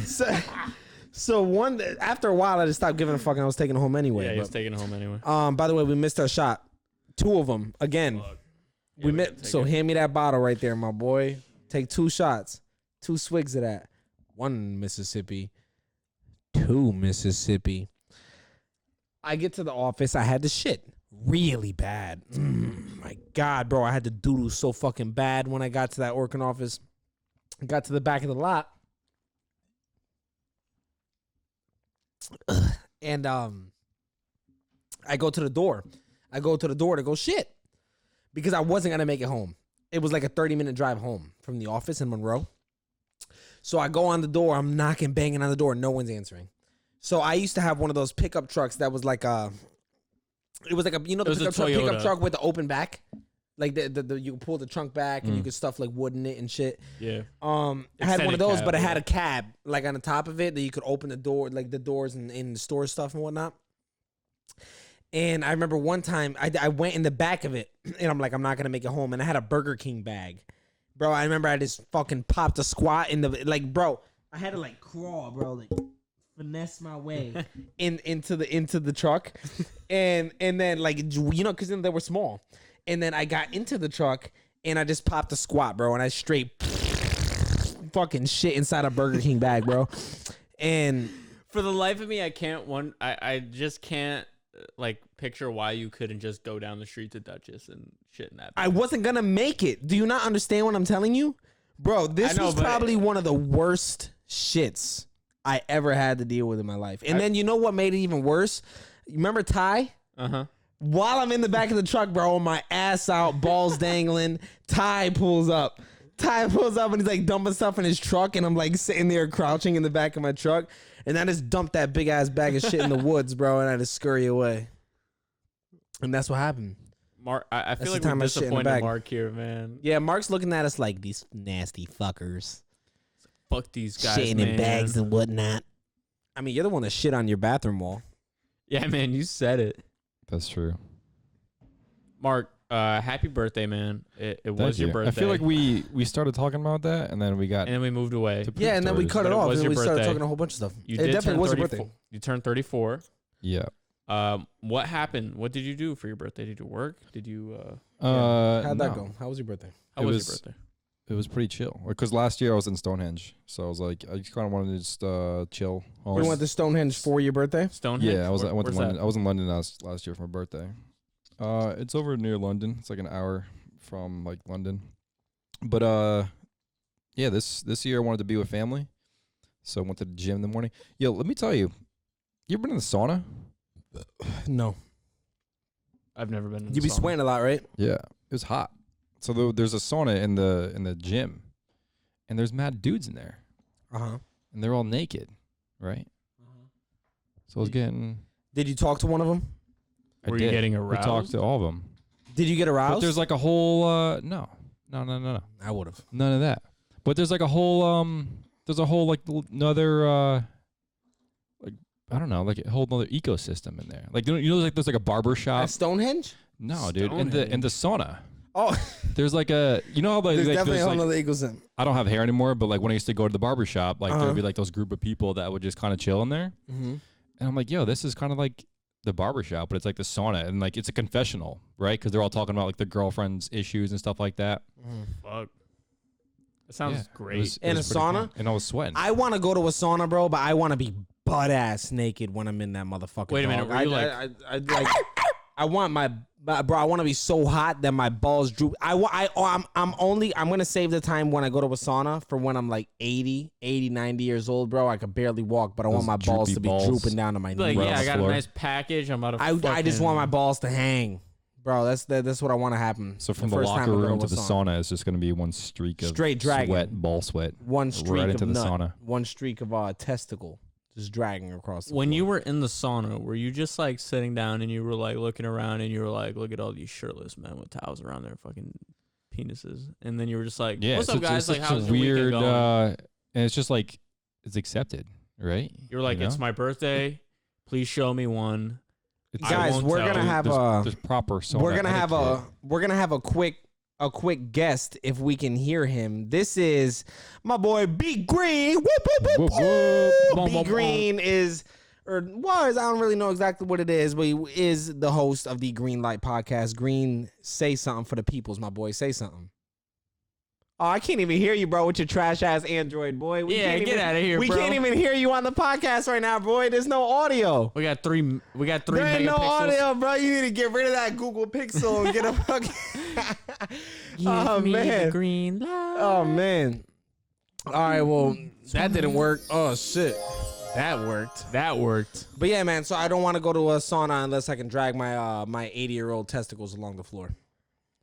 So after a while, I just stopped giving a fuck and I was taking it home anyway. Yeah, he was but, taking it home anyway. by the way, we missed our shot. 2 of them again. We missed. So hand me that bottle right there, my boy. Take 2 shots, 2 swigs of that. 1 Mississippi, 2 Mississippi. I get to the office. I had the shit really bad. My God, bro. I had to doodle so fucking bad when I got to that Orkin office. I got to the back of the lot. And I go to the door. To go shit. Because I wasn't going to make it home. It was like a 30-minute drive home from the office in Monroe. So I go on the door. I'm knocking, banging on the door. No one's answering. So I used to have one of those pickup trucks that was like it was like the pickup truck with the open back. Like the you could pull the trunk back and you could stuff like wood in it and shit. Yeah. I had one of those, cab, but it had a cab like on the top of it that you could open the door, like the doors and in the store stuff and whatnot. And I remember one time I went in the back of it and I'm like, I'm not gonna make it home. And I had a Burger King bag, bro. I remember I just fucking popped a squat in bro. I had to like crawl, bro, like finesse my way into the truck, and then like because then they were small. And then I got into the truck and I just popped a squat, bro. And I straight fucking shit inside a Burger King bag, bro. And for the life of me, I just can't like picture why you couldn't just go down the street to Duchess and shit in that bag. I wasn't going to make it. Do you not understand what I'm telling you? Bro, this was probably one of the worst shits I ever had to deal with in my life. And then you know what made it even worse? You remember Ty? Uh-huh. While I'm in the back of the truck, bro, my ass out, balls dangling, Ty pulls up. And he's like dumping stuff in his truck, and I'm like sitting there crouching in the back of my truck, and I just dumped that big ass bag of shit in the woods, bro, and I just scurry away. And that's what happened. Mark, I feel like the we're time I shit in the disappointed bag. Mark here, man. Yeah, Mark's looking at us like these nasty fuckers. Fuck these guys, Shitting man. in bags and whatnot. I mean, you're the one that shit on your bathroom wall. Yeah, man, you said it. That's true. Mark, Happy birthday, man. It Thank was your you. birthday. I feel like we started talking about that, and then we got and then we moved away. Yeah, and then we cut it But it off, was and your we started birthday. talking a whole bunch of stuff. You It did definitely turn was your 34. birthday. You turned 34. yeah. What happened? What did you do for your birthday? Did you work? Did you? How'd that no. go? How was your birthday? How It was was- your birthday? It was pretty chill. Because last year I was in Stonehenge, so I was like, I just kind of wanted to just chill. We went to Stonehenge for your birthday. Stonehenge. Yeah, I went to Where's London. that? I was in London last year for my birthday. It's over near London. It's like an hour from like London. But yeah, this year I wanted to be with family, so I went to the gym in the morning. Yo, let me tell you, you ever been in the sauna? No. I've never been. In You the be sauna. sweating a lot, right? Yeah, it was hot. So there's a sauna in the gym, and there's mad dudes in there, Uh-huh. and they're all naked, right? So I was getting. Did you talk to one of them? I Were you did. getting We aroused? talked to all of them, Did you get aroused? but there's like a whole no, I would have. none of that. But there's like a whole there's a whole like another like I don't know, like a whole other ecosystem in there. Like you know like there's like a barber shop. At Stonehenge? No, dude, in the sauna. Oh, There's like a you know how like, there's like definitely a there's whole like, other ecosystem. I don't have hair anymore, but like when I used to go to the barber shop, like Uh-huh. there'd be like those group of people that would just kind of chill in there. Mm-hmm. And I'm like, yo, this is kind of like the barber shop, but it's like the sauna, and like it's a confessional, right? Because they're all talking about like their girlfriend's issues and stuff like that. Fuck. That sounds Yeah, great. In a pretty sauna? fun. And I was sweating. I want to go to a sauna, bro, but I want to be butt ass naked when I'm in that motherfucker. Wait a minute, were you I want my bro. I want to be so hot that my balls droop. I'm gonna save the time when I go to a sauna for when I'm like 80, 90 years old, bro. I could barely walk, but I want Those my balls droopy to be balls. drooping down to my Like, knees. Right yeah, on I the got floor. a nice package. I'm about to. I just want my fucking- balls to hang, bro. That's what I want to happen. So from the first time locker I go room to to a the sauna, it's just going to be one streak of Straight dragging. sweat, ball sweat. One streak right into of the nut, sauna. one streak of testicle, just dragging across. The When floor. you were in the sauna, were you just like sitting down and you were like looking around and you were like, look at all these shirtless men with towels around their fucking penises, and then you were just like, Yeah, what's it's up, guys? It's Like, such how's a your weird, weekend going? and it's just like it's accepted, right? You were like, you it's know? my birthday. Please show me one. It's I guys, won't we're tell. gonna have there's proper sauna. we're gonna have etiquette. a quick guest if we can hear him. This is my boy B Green. Whoop, whoop, whoop, Whoop, whoop. whoop. Boom, B boom, Green is or was I don't really know exactly what it is, but he is the host of the Green Light podcast. Green, say something for the peoples, my boy. Say something. Oh, I can't even hear you, bro, with your trash ass Android, boy. We Yeah, can't get even- outta here, We bro. can't even hear you on the podcast right now, boy. There's no audio. We got three. There ain't no megapixels. audio, bro. You need to get rid of that Google Pixel and get a fucking. Oh Give me the man. green light. Oh man. All right. Well, that didn't work. Oh shit. That worked. That worked. But yeah, man. So I don't want to go to a sauna unless I can drag my my 80-year-old testicles along the floor.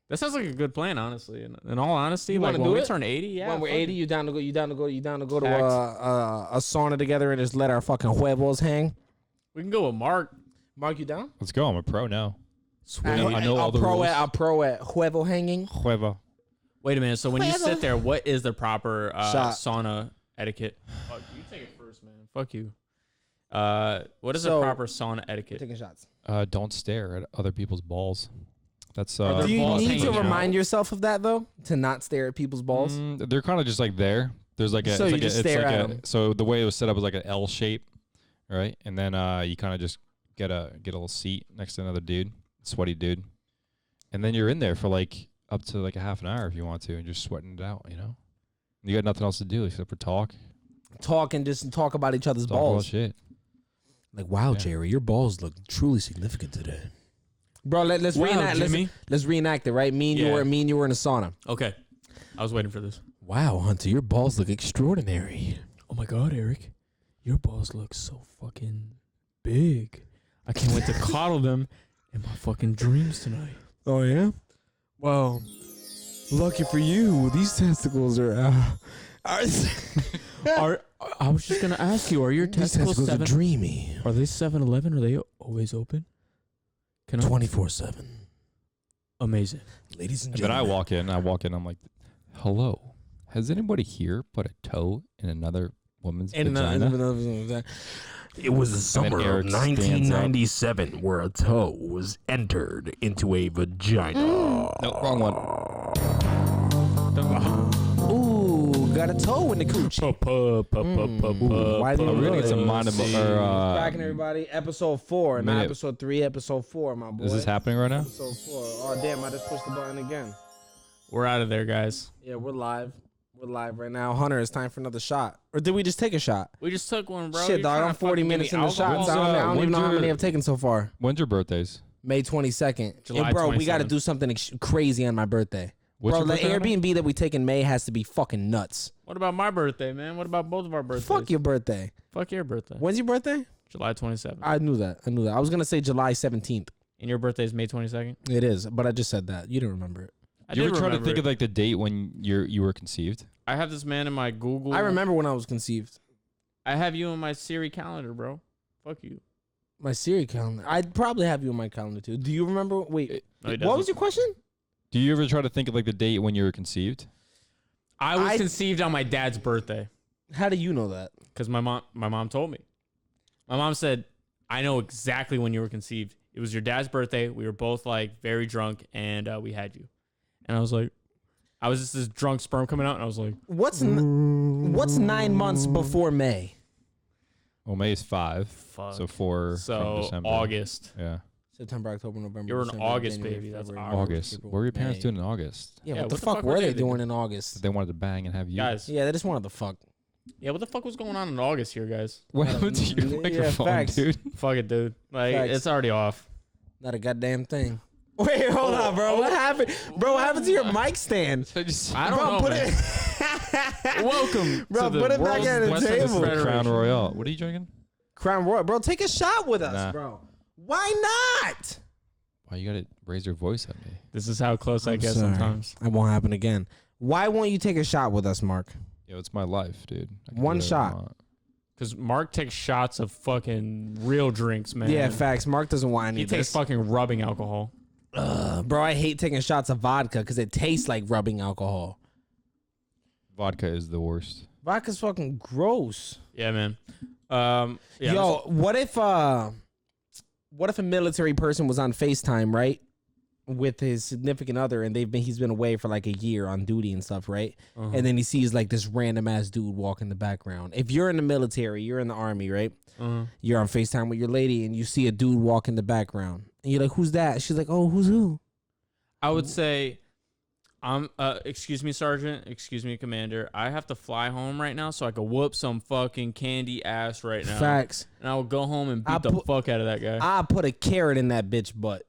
That sounds like a good plan, honestly. In all honesty, You like wanna when do we it? turn 80, yeah. when we're fuck 80, it. you down to go? You down to go? You down to go to Facts. a sauna together and just let our fucking huevos hang? We can go with Mark. Mark, you down? Let's go. I'm a pro now. I know all the rules. I'm pro at huevo hanging. Hueva. Wait a minute. So when you sit there, what is the proper Shot. sauna etiquette? Fuck, you take it first, man. Fuck you. What is So- the proper sauna etiquette? Taking shots. Don't stare at other people's balls. That's Are there Do you balls need to hanging out? remind yourself of that though? To not stare at people's balls? they're kind of just like there. There's like a So it's you like just a, it's stare like at a, 'em. so the way it was set up was like an L shape, right? And then you kind of just get a little seat next to another dude, sweaty dude, and then you're in there for like up to like a half an hour if you want to, and just sweating it out, you know. You got nothing else to do except for talk Talk and just talk about each other's talk about balls. shit. Like, wow, Yeah. Jerry, your balls look truly significant today. Bro, let's Wow, reenact. Jimmy. Let's reenact it, right? Me and Yeah. you were in a sauna. Okay. I was waiting for this. Wow, Hunter, your balls look extraordinary. Oh my God, Eric. Your balls look so fucking big. I can't wait to coddle them in my fucking dreams tonight. Oh yeah. Well, lucky for you, these testicles are. I was just gonna ask you, are your these testicles testicles are 7? dreamy. Are they 7-Eleven? Are they always open? Can I? 24/7. Amazing. Ladies and And then gentlemen. I walk in, I'm like, hello. Has anybody here put a toe in another woman's vagina? It was the summer of Eric stands up. 1997 where a toe was entered into a vagina. No, wrong one. Ooh, got a toe in the cooch. Why did We're you gonna do get some it? mind Cracking everybody. Episode 4, not minute. episode 3. Episode 4, my boy. Is this happening right now? Episode 4. Oh damn! I just pushed the button again. We're out of there, guys. Yeah, we're live. We're live right now. Hunter, it's time for another shot. Or did we just take a shot? We just took one, bro. Shit, You're dog. trying I'm to 40 fucking minutes give in me the shots. alcohol. I don't even know how when's many your- I've taken so far. When's your birthdays? May 22nd. July And bro, we got to 27th. do something crazy on my birthday. What's Bro, your the birthday, Hunter? Airbnb that we take in May has to be fucking nuts. What about my birthday, man? What about both of our birthdays? Fuck your birthday. Fuck your birthday. When's your birthday? July 27th. I knew that. I was going to say July 17th. And your birthday is May 22nd? It is, but I just said that. You didn't remember it. I You did ever try to remember think it. of like the date when you were conceived? I have this man in my Google. I remember when I was conceived. I have you in my Siri calendar, bro. Fuck you. My Siri calendar. I'd probably have you in my calendar too. Do you remember? Wait, No, he what was doesn't. your question? Do you ever try to think of like the date when you were conceived? I was I- conceived on my dad's birthday How do you know that? because my mom told me. My mom said, "I know exactly when you were conceived. It was your dad's birthday. We were both like very drunk, and we had you." And I was like, I was just this drunk sperm coming out, and I was like, What's 9 months before May? Well, May is 5, "Fuck." so 4 from So December. August. Yeah, September, October, November. You're in December, August, January, baby. That's February, ours. March, August. April, What were your parents May. doing in August? Yeah, Yeah, what the what the fuck fuck were were they they doing doing? in August? They wanted to bang and have you. Guys, Yeah, they just wanted to fuck. yeah, what the fuck was going on in August here, guys? What happened to your Yeah, microphone, facts. dude? Fuck it, dude. Like, Facts. it's already off. Not a goddamn thing. Wait, hold on, bro. What happened? Bro, what happened to your mic stand? I don't Bro, know, put man. it. Welcome Bro, to the put it back world's at the Western table. Federation. Crown Royale. What are you drinking? Crown Royal, bro. Take a shot with us, Nah. bro. Why not? Why you gotta raise your voice at me? This is how close I I'm get sorry. sometimes. It won't happen again. Why won't you take a shot with us, Mark? Yo, it's my life, dude. I can do One whatever I shot. want. Because Mark takes shots of fucking real drinks, man. Yeah, facts. Mark doesn't want any He of takes this. fucking rubbing alcohol. Bro, I hate taking shots of vodka because it tastes like rubbing alcohol. Vodka is the worst. Vodka's fucking gross. Yeah, man. Yeah, Yo, what if a military person was on FaceTime, right? With his significant other, and he's been away for like a year on duty and stuff, right? And then he sees like this random ass dude walk in the background. If you're in the military, you're in the army, right? You're on FaceTime with your lady, and you see a dude walk in the background, and you're like, "Who's that?" She's like, "Oh, who's who?" I would say, excuse me, Sergeant. Excuse me, Commander. I have to fly home right now so I can whoop some fucking candy ass right now. Facts. And I will go home and beat I the put- fuck out of that guy. I put a carrot in that bitch butt.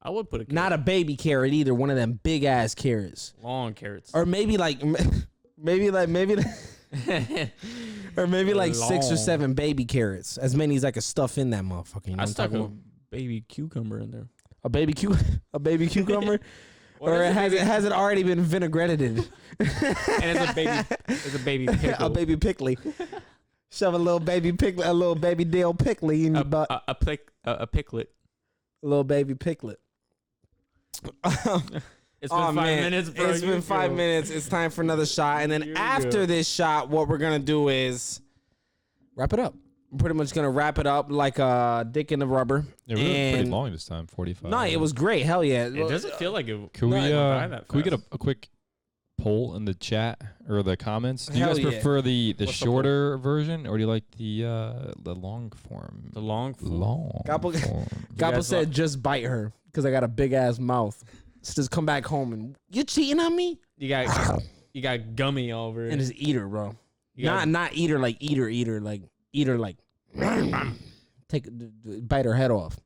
I would put a Not a baby carrot either. One of them big ass carrots, long carrots. or maybe like, or maybe like 6 or Long. 7 baby carrots. As many as I could stuff in that motherfucker. You know I what I'm stuck talking a about? baby cucumber in there. A baby cucumber, What or is has it already been vinaigretted? And it's a baby pickle. A baby pickly. Shove a little baby pickle, a little baby dill pickly in your butt. a picklet. A little baby picklet. It's been 5 minutes, bro. It's been 5 minutes. It's time for another shot. And then You're after good. this shot, what we're going to do is wrap it up. We're pretty much going to wrap it up like a dick in the rubber. Yeah, we went pretty And- long this time, 45. No, it was great. Hell yeah. It doesn't feel like it. Can we went by that can we get fast. a quick poll in the chat or the comments? Do you Hell guys yeah. prefer the What's the shorter version or do you like the long form? The long. Long Gobble- form. Gobble guys said like- just bite her because I got a big ass mouth. So just come back home and you cheating on me? You got gummy all over it. And just eat her, bro. You got- Not eat her like eat her like bite her head off.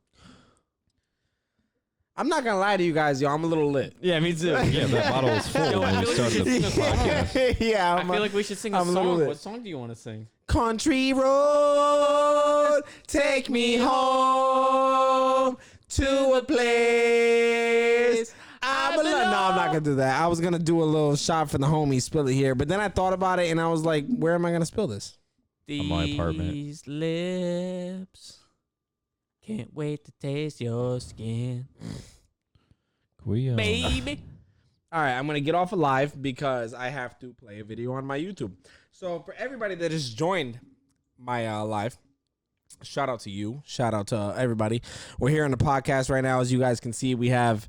I'm not gonna lie to you guys, yo. I'm a little lit. Yeah, me too. Yeah, that bottle was full Yo, I when we feel like we started the should sing a podcast. Yeah, I feel like we should sing a I'm a little song. lit. What song do you want to sing? Country road, take me home to a place. I belong. No, I'm not gonna do that. I was gonna do a little shot for the homies, spill it here, but then I thought about it and I was like, where am I gonna spill this? These my apartment. lips can't wait to taste your skin, We baby. All right, I'm gonna get off of live because I have to play a video on my YouTube. So for everybody that has joined my live, Shout out to you. Shout out to everybody. We're here on the podcast right now. As you guys can see, we got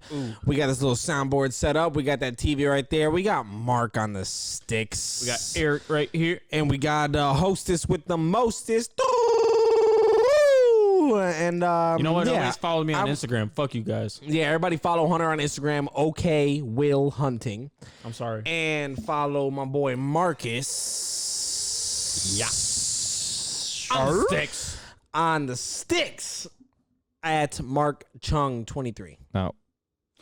this little soundboard set up. We got that TV right there. We got Mark on the sticks. We got Eric right here. And we got Hostess with the mostest. And you know what? Always follow me on Instagram. Fuck you guys. Yeah, everybody follow Hunter on Instagram. Okay, Will Hunting. I'm sorry. And follow my boy Marcus. Yeah. On the sticks. On the sticks at Mark Chung 23. No.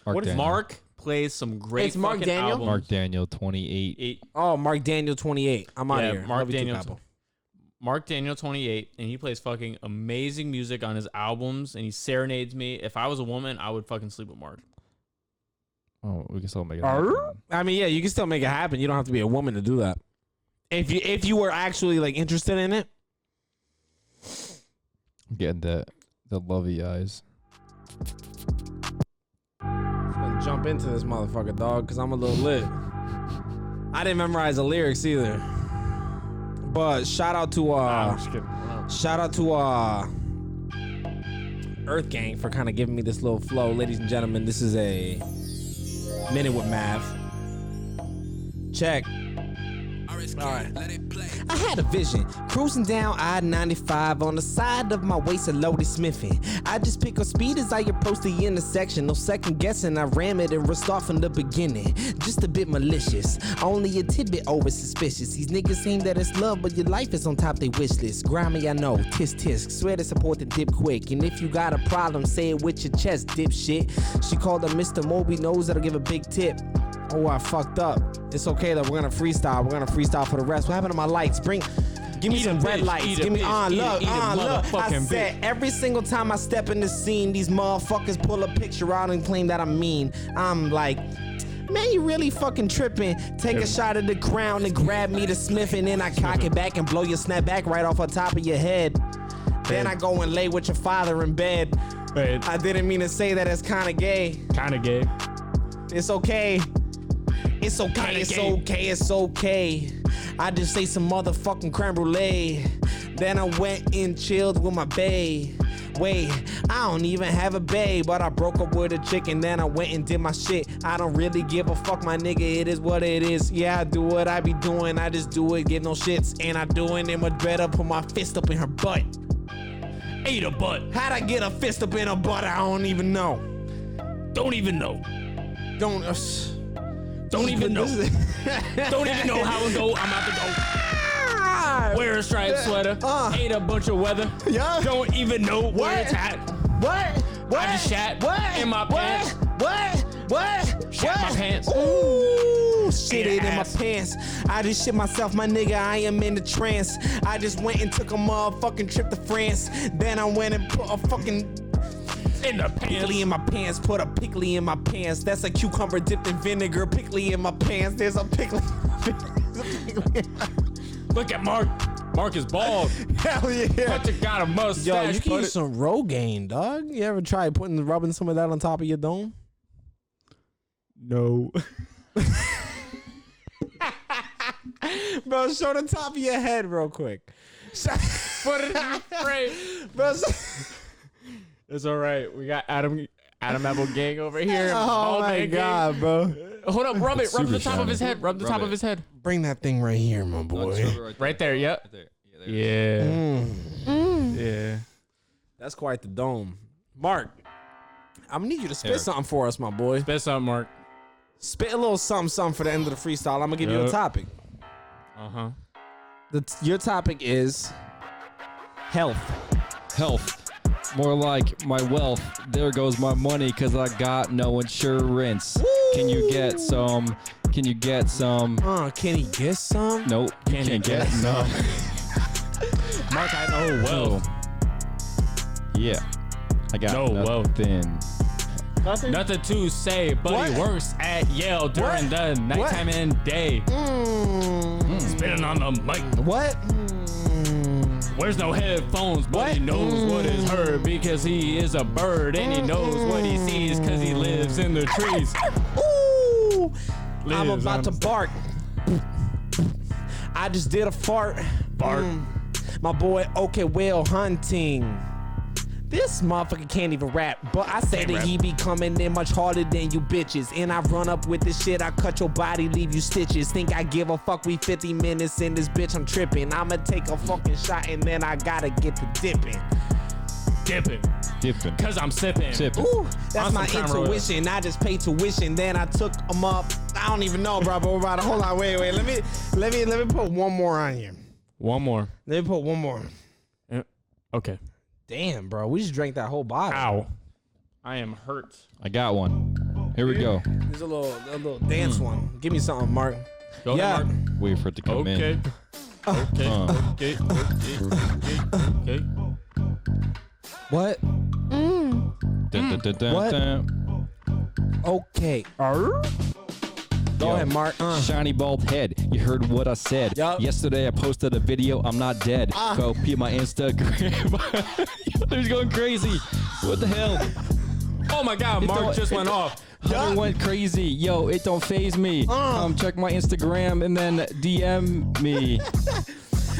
What is Mark plays some great It's Mark fucking Daniel? albums. Mark Daniel 28. Oh, Mark Daniel 28. I'm out of here. Mark Love you too, Daniel. Papo. Mark Daniel 28, and he plays fucking amazing music on his albums, and he serenades me. If I was a woman, I would fucking sleep with Mark. Oh, we can still make it happen. I mean, yeah, you can still make it happen. You don't have to be a woman to do that. If you were actually like interested in it. I'm getting the lovey eyes. I'm gonna jump into this motherfucker, dog, because I'm a little lit. I didn't memorize the lyrics either. But shout out to Earth Gang for kind of giving me this little flow. Ladies and gentlemen, this is a Minute with Mav. Check. All right. I had a vision, cruising down I-95 on the side of my waist, a loaded Smithy. I just pick up speed as I approach the intersection. No second guessing, I ram it and restart from the beginning. Just a bit malicious, only a tidbit over suspicious. These niggas seem that it's love, but your life is on top they wish list. Grimy, I know, tisk tisk, swear to support the dip quick. And if you got a problem, say it with your chest, dipshit. She called her Mr. Moby, knows that'll give a big tip. Oh, I fucked up. It's okay though. We're gonna freestyle. We're gonna freestyle for the rest. What happened to my lights? Give me some red lights. Give me look. I said every single time I step in the scene, these motherfuckers pull a picture out and claim that I'm mean. I'm like, man, you really fucking tripping. Take a shot at the crown and grab me the Smith, and then I cock it back and blow your snap back right off the top of your head. Then I go and lay with your father in bed. I didn't mean to say that. It's kind of gay. Kind of gay. It's okay. It's okay, it's okay, it's okay. I just say some motherfucking creme brulee. Then I went and chilled with my bae. Wait, I don't even have a bae, but I broke up with a chick and then I went and did my shit. I don't really give a fuck, my nigga, it is what it is. Yeah, I do what I be doing, I just do it, get no shits. And I doing it much better, put my fist up in her butt. Ate a butt. How'd I get a fist up in her butt? I don't even know. Don't even know. Don't even know. Don't even know how it go. I'm about to go. Wear a striped sweater. Ate a bunch of weather. Yeah. Don't even know where it's at. What? I just shat in my pants. What? Shat my pants. Ooh, shit Ate in my ass. pants. I just shit myself, my nigga. I am in the trance. I just went and took a motherfucking trip to France. Then I went and put a fucking In the pants. pickly in my pants. Put a pickly in my pants. That's a cucumber dipped in vinegar. Pickly in my pants. There's a pickly. Look at Mark. Mark is bald. Hell yeah. Hunter got a mustache. Yo, you can Put use it- some Rogaine, dog. You ever try rubbing some of that on top of your dome? No. Bro, show the top of your head real quick. Put it in the frame. Bro, It's all right. We got Adam Apple Gang over here. oh Bald my man gang. God, bro. Hold up, rub it. Rub the Super top of his shiny. head. Rub the Rub top it. of his head. Bring that thing right here, my boy. Right there. Yep. Right there. Yeah. Mm. Yeah. That's quite the dome. Mark, I'm gonna need you to spit Here. something for us, my boy. Best up, Mark. Spit a little something for the end of the freestyle. I'm gonna give you a Yep. topic. Uh-huh. Your topic is health. Health. More like my wealth. There goes my money because I got no insurance. Can you get some? Can you get some? Can he get some? Nope. You Can you can't get get some. Mark, I know wealth. Yeah. I got No wealth. nothing. Nothing to say, but What? he works at Yale during the nighttime and day. Spitting on the mic. What? Wears no headphones, but he knows what is heard because he is a bird and he knows what he sees because he lives in the trees. Ooh, I'm Lives about on- to bark. I just did a fart. Bark. My boy, okay, Will Hunting. This motherfucker can't even rap, but I said that he be coming in much harder than you bitches. And I run up with this shit, I cut your body, leave you stitches. Think I give a fuck, we 50 minutes in this bitch, I'm tripping. I'ma take a fucking shot and then I gotta get to dipping. Dipping. Cause I'm sipping. Ooh, that's On my some Crown Royal. intuition. I just paid tuition, then I took them up. I don't even know, bro. But hold on, wait. Let me put one more on here. One more. Let me put one more. Okay. Damn, bro, we just drank that whole bottle. Ow. I am hurt. I got one. Here we go. There's a little dance one. Give me something, Mark. Go ahead, Mark. Wait for it to come Okay. in. Okay. Okay. What? Dun, dun, dun, dun, What? dun. Okay. Go Yo, ahead, Mark. Shiny bald head. You heard what I said. Yup. Yesterday I posted a video. I'm not dead. Go peep my Instagram. He's going crazy. What the hell? Oh my God, Mark just went off. Hunter went crazy. Yo, it don't phase me. Check my Instagram and then DM me.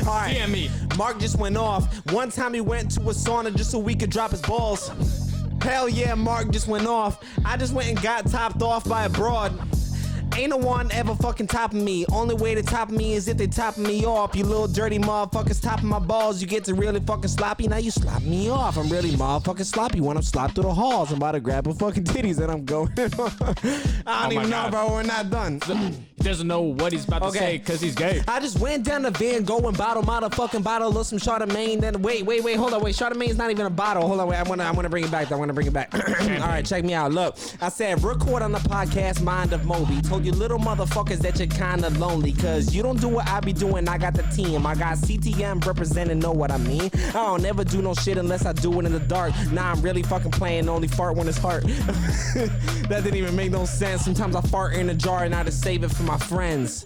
All right. DM me. Mark just went off. One time he went to a sauna just so we could drop his balls. Hell yeah, Mark just went off. I just went and got topped off by a broad. Ain't no one ever fucking topping me. Only way to top me is if they topping me off. You little dirty motherfuckers topping my balls. You get to really fucking sloppy. Now you slop me off. I'm really motherfucking sloppy when I'm slopped through the halls. I'm about to grab a fucking titties and I'm going. I don't even know, God. bro. We're not done. He doesn't know what he's about to Okay. say because he's gay. I just went down to Van Gogh and bottle motherfucking bottle of some Chardonnay. Then wait, hold on, wait. Chardonnay is not even a bottle. Hold on, wait. I wanna bring it back. All right, check me out. Look, I said record on the podcast Mind of Moby. Told you little motherfuckers that you're kinda lonely, cause you don't do what I be doing. I got the team. I got CTM representing. Know what I mean? I don't never do no shit unless I do it in the dark. Nah, I'm really fucking playing. Only fart when it's hard. That didn't even make no sense. Sometimes I fart in a jar and I just save it for my friends.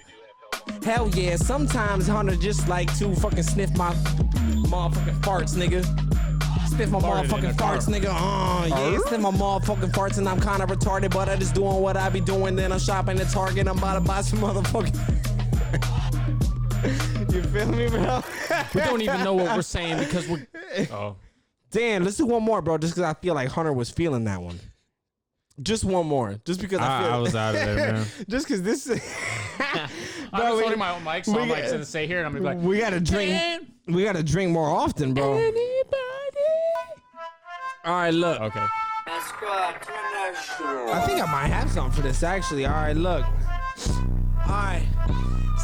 Hell yeah, sometimes Hunter just like to fucking sniff my motherfucking farts, nigga. Sniff my Farted in motherfucking the car. farts, nigga. Yeah, sniff my motherfucking farts and I'm kinda retarded, but I just doing what I be doing. Then I'm shopping at Target. I'm about to buy some motherfucking. You feel me, bro? We don't even know what we're saying because we're. Oh. Damn, let's do one more, bro. Just because I feel like Hunter was feeling that one. Just one more, just because I feel. I was out of there, man. Just because this. I'm Bro, just we- holding my own mic, so I'm like going to stay here and I'm gonna be like, We gotta drink. "Man, We gotta drink more often, bro. anybody?" All right, look. Okay. I think I might have something for this actually. All right, look. All right.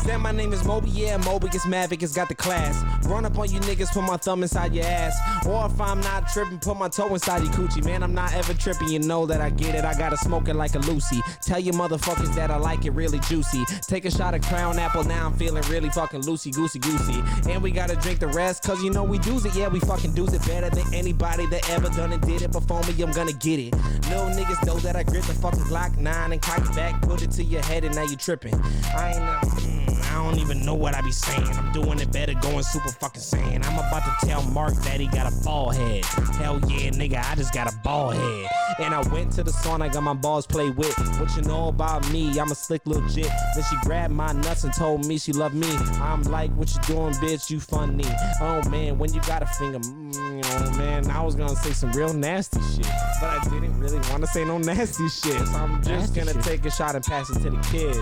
Say my name is Moby, yeah, Moby gets Mavic, it's got the class. Run up on you niggas, put my thumb inside your ass. Or if I'm not tripping, put my toe inside your coochie. Man, I'm not ever tripping, you know that I get it. I gotta smoke it like a Lucy. Tell you motherfuckers that I like it really juicy. Take a shot of Crown Apple, now I'm feeling really fucking loosey goosey. And we gotta drink the rest, cause you know we do's it. Yeah, we fucking do's it better than anybody that ever done it, did it before me. I'm gonna get it. Little niggas know that I grip the fucking Glock 9 and cock it back, put it to your head, and now you tripping. I don't even know what I be saying. I'm doing it better, going super fucking saiyan. I'm about to tell Mark that he got a ball head. Hell yeah, nigga, I just got a ball head. And I went to the sauna, got my balls played with. What you know about me? I'm a slick little jit. Then she grabbed my nuts and told me she loved me. I'm like, what you doing, bitch? You funny. Oh man, when you got a finger, oh man, I was gonna say some real nasty shit, but I didn't really want to say no nasty shit. So I'm just gonna take a shot and pass it to the kid.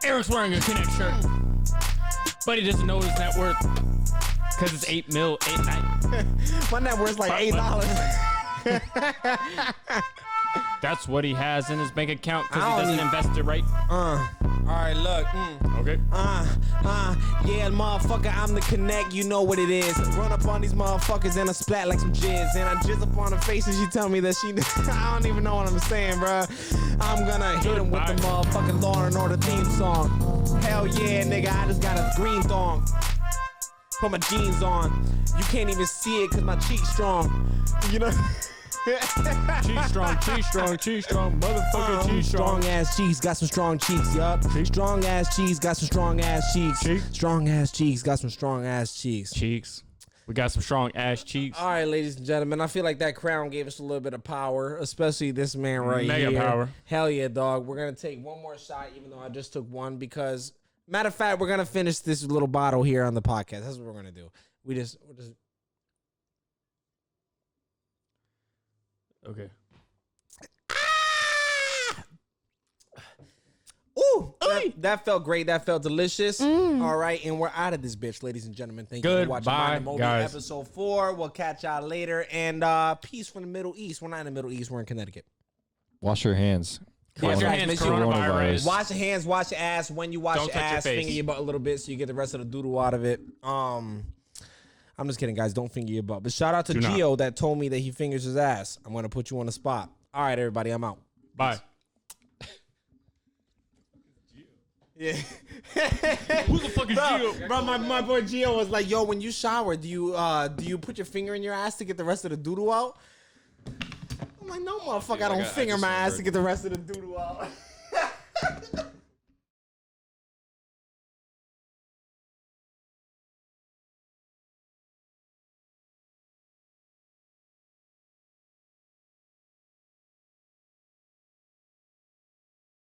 Eric's wearing a Connect shirt, but he doesn't know his net worth because it's 8 mil, 8 My net worth's like $8. That's what he has in his bank account because I he don't doesn't even- invest it right. Alright, look. Okay. Yeah, motherfucker, I'm the Connect, you know what it is. Run up on these motherfuckers and I splat like some jizz. And I jizz up on her face and she tell me that she, I don't even know what I'm saying, bro. I'm gonna hit him with the motherfucking Law and Order theme song. Hell yeah, nigga, I just got a green thong. Put my jeans on. You can't even see it cause my cheek's strong. You know? Cheese strong, motherfucker, cheese strong. Strong ass cheeks, got some strong cheeks, yup. Strong ass cheeks, got some strong ass cheeks. Strong ass cheeks, got some strong ass cheeks. Cheeks. We got some strong ass cheeks. All right, ladies and gentlemen, I feel like that crown gave us a little bit of power, especially this man right Mega here. power. Hell yeah, dog. We're gonna take one more shot, even though I just took one, because Matter of fact, we're gonna finish this little bottle here on the podcast. That's what we're gonna do. We're just. Okay. Ooh, that felt great. That felt delicious. All right, and we're out of this bitch, ladies and gentlemen. Thank you for watching Goodbye, Mind the Moby guys. episode 4. We'll catch y'all later. And peace from the Middle East. We're not in the Middle East. We're in Connecticut. Wash your hands. Wash your guys, hands. make sure- Coronavirus. Wash your hands, wash your ass. When you wash Don't your touch your ass, face. finger your butt a little bit so you get the rest of the doodle out of it. I'm just kidding, guys. Don't finger your butt. But shout out to Do not. Gio that told me that he fingers his ass. I'm gonna put you on the spot. All right, everybody, I'm out. Bye. Yeah. Who the fuck is Gio? Bro, my boy Gio was like, "Yo, when you shower, do you put your finger in your ass to get the rest of the doodle out?" I'm like, "No, motherfucker, I don't I finger just my ass heard. to get the rest of the doodle out."